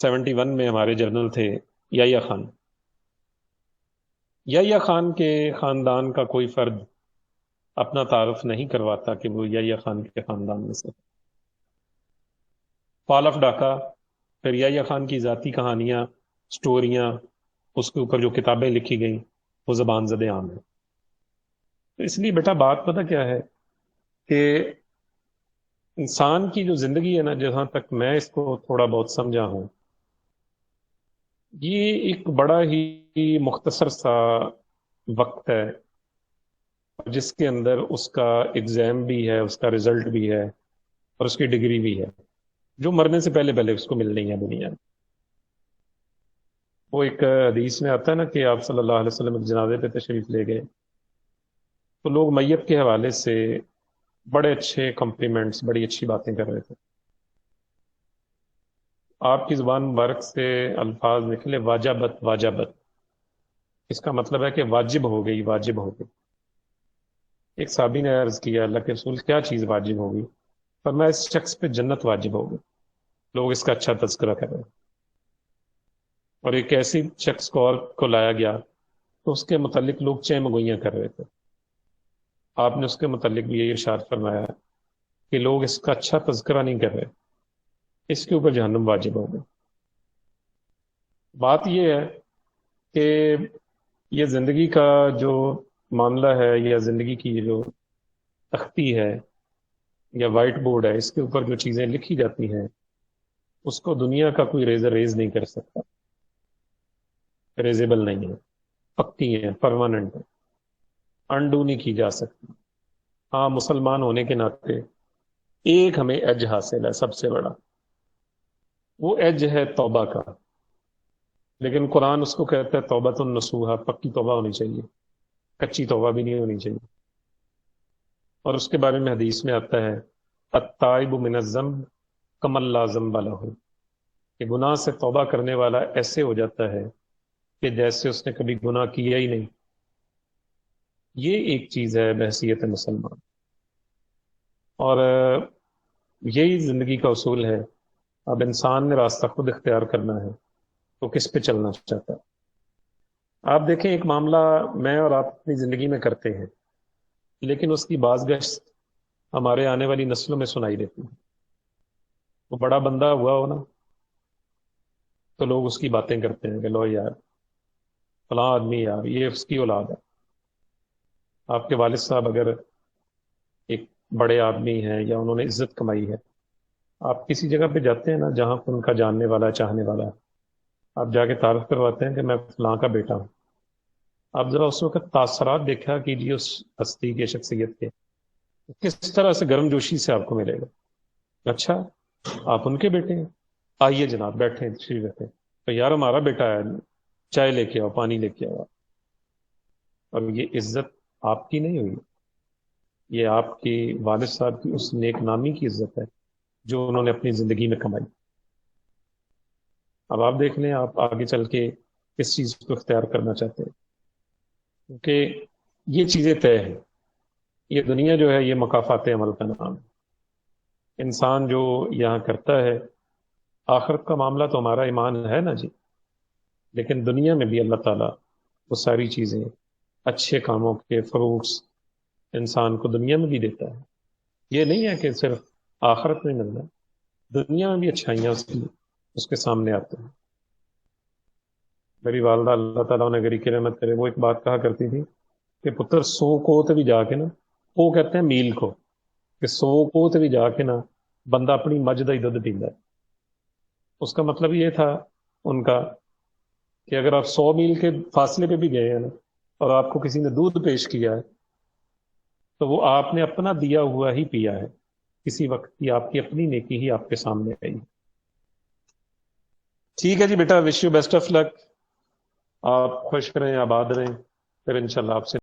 S1: 71 میں ہمارے جنرل تھے یحییٰ خان، یحییٰ خان کے خاندان کا کوئی فرد اپنا تعارف نہیں کرواتا کہ وہ یحییٰ خان کے خاندان میں سے۔ فال آف ڈاکا، پھر یحییٰ خان کی ذاتی کہانیاں، سٹوریاں، اس کے اوپر جو کتابیں لکھی گئیں وہ زبان زد عام ہے۔ تو اس لیے بیٹا بات پتہ کیا ہے کہ انسان کی جو زندگی ہے نا، جہاں تک میں اس کو تھوڑا بہت سمجھا ہوں، یہ ایک بڑا ہی مختصر سا وقت ہے جس کے اندر اس کا ایگزام بھی ہے، اس کا رزلٹ بھی ہے، اور اس کی ڈگری بھی ہے، جو مرنے سے پہلے پہلے اس کو ملنی ہے دنیا میں۔ وہ ایک حدیث میں آتا ہے نا کہ آپ صلی اللہ علیہ وسلم ایک جنازے پہ تشریف لے گئے، تو لوگ میت کے حوالے سے بڑے اچھے کمپلیمنٹس، بڑی اچھی باتیں کر رہے تھے۔ آپ کی زبان مبارک سے الفاظ نکلے واجبت واجبت، اس کا مطلب ہے کہ واجب ہو گئی، واجب ہو گئی۔ ایک صحابی نے عرض کیا اللہ کے رسول کیا چیز واجب ہوگی؟ فرمایا اس شخص پہ جنت واجب ہوگی، لوگ اس کا اچھا تذکرہ کر رہے ہیں۔ اور ایک ایسی شخص کو اور کو لایا گیا تو اس کے متعلق لوگ چہ مگوئیاں کر رہے تھے۔ آپ نے اس کے متعلق بھی یہ ارشاد فرمایا کہ لوگ اس کا اچھا تذکرہ نہیں کر رہے، اس کے اوپر جہنم واجب ہوگا۔ بات یہ ہے کہ یہ زندگی کا جو معاملہ ہے، یا زندگی کی یہ جو تختی ہے یا وائٹ بورڈ ہے، اس کے اوپر جو چیزیں لکھی جاتی ہیں اس کو دنیا کا کوئی ریزر ریز نہیں کر سکتا، ریزیبل نہیں ہے، پکی ہیں، پرماننٹ ہے، انڈو نہیں کی جا سکتی۔ ہاں مسلمان ہونے کے ناطے ایک ہمیں ایج حاصل ہے سب سے بڑا، وہ ایج ہے توبہ کا، لیکن قرآن اس کو کہتا ہے توبۃ النصوحہ، پکی توبہ ہونی چاہیے، کچی توبہ بھی نہیں ہونی چاہیے۔ اور اس کے بارے میں حدیث میں آتا ہے التائب من الذنب کمن لا ذنب لہ، کہ گناہ سے توبہ کرنے والا ایسے ہو جاتا ہے کہ جیسے اس نے کبھی گناہ کیا ہی نہیں۔ یہ ایک چیز ہے بحیثیت مسلمان، اور یہی زندگی کا اصول ہے۔ اب انسان نے راستہ خود اختیار کرنا ہے، تو کس پہ چلنا چاہتا ہے۔ آپ دیکھیں ایک معاملہ میں اور آپ اپنی زندگی میں کرتے ہیں، لیکن اس کی بازگشت ہمارے آنے والی نسلوں میں سنائی دیتی ہے۔ وہ بڑا بندہ ہوا ہو نا، تو لوگ اس کی باتیں کرتے ہیں کہ لو یار فلاں آدمی، یار یہ اس کی اولاد ہے۔ آپ کے والد صاحب اگر ایک بڑے آدمی ہیں یا انہوں نے عزت کمائی ہے، آپ کسی جگہ پہ جاتے ہیں نا جہاں ان کا جاننے والا، چاہنے والا ہے، آپ جا کے تعارف کرواتے ہیں کہ میں فلاں کا بیٹا ہوں۔ آپ ذرا اس وقت تاثرات دیکھا کیجیے اس ہستی کے، شخصیت کے، کس طرح سے گرم جوشی سے آپ کو ملے گا۔ اچھا آپ ان کے بیٹے ہیں، آئیے جناب بیٹھیں، تشریف رکھیں، تو یار ہمارا بیٹا ہے، چائے لے کے آؤ، پانی لے کے آؤ۔ اور یہ عزت آپ کی نہیں ہوئی، یہ آپ کی والد صاحب کی اس نیک نامی کی عزت ہے جو انہوں نے اپنی زندگی میں کمائی. اب آپ دیکھ لیں آپ آگے چل کے کس چیز کو اختیار کرنا چاہتے ہیں، کیونکہ یہ چیزیں طے ہیں. یہ دنیا جو ہے یہ مکافات عمل کا نام ہے. انسان جو یہاں کرتا ہے، آخرت کا معاملہ تو ہمارا ایمان ہے نا جی، لیکن دنیا میں بھی اللہ تعالیٰ وہ ساری چیزیں، اچھے کاموں کے فروٹس انسان کو دنیا میں بھی دیتا ہے. یہ نہیں ہے کہ صرف آخرت میں ملنا، دنیا میں بھی اچھائیاں اس کے سامنے آتے ہیں. میری والدہ اللہ تعالیٰ انہیں گری کی رحمت کرے، وہ ایک بات کہا کرتی تھی کہ پتر 100 کوت بھی جا کے نا، وہ کہتے ہیں میل کو، کہ 100 کوت بھی جا کے نا بندہ اپنی مجھ دا ہی دودھ پیندا ہے. اس کا مطلب یہ تھا ان کا کہ اگر آپ 100 میل کے فاصلے پہ بھی گئے ہیں نا اور آپ کو کسی نے دودھ پیش کیا ہے تو وہ آپ نے اپنا دیا ہوا ہی پیا ہے، کسی وقت کی آپ کی اپنی نیکی ہی آپ کے سامنے آئی. ٹھیک ہے جی بیٹا، وش یو بیسٹ آف لک. آپ خوش رہیں، آباد رہیں، پھر انشاءاللہ آپ سے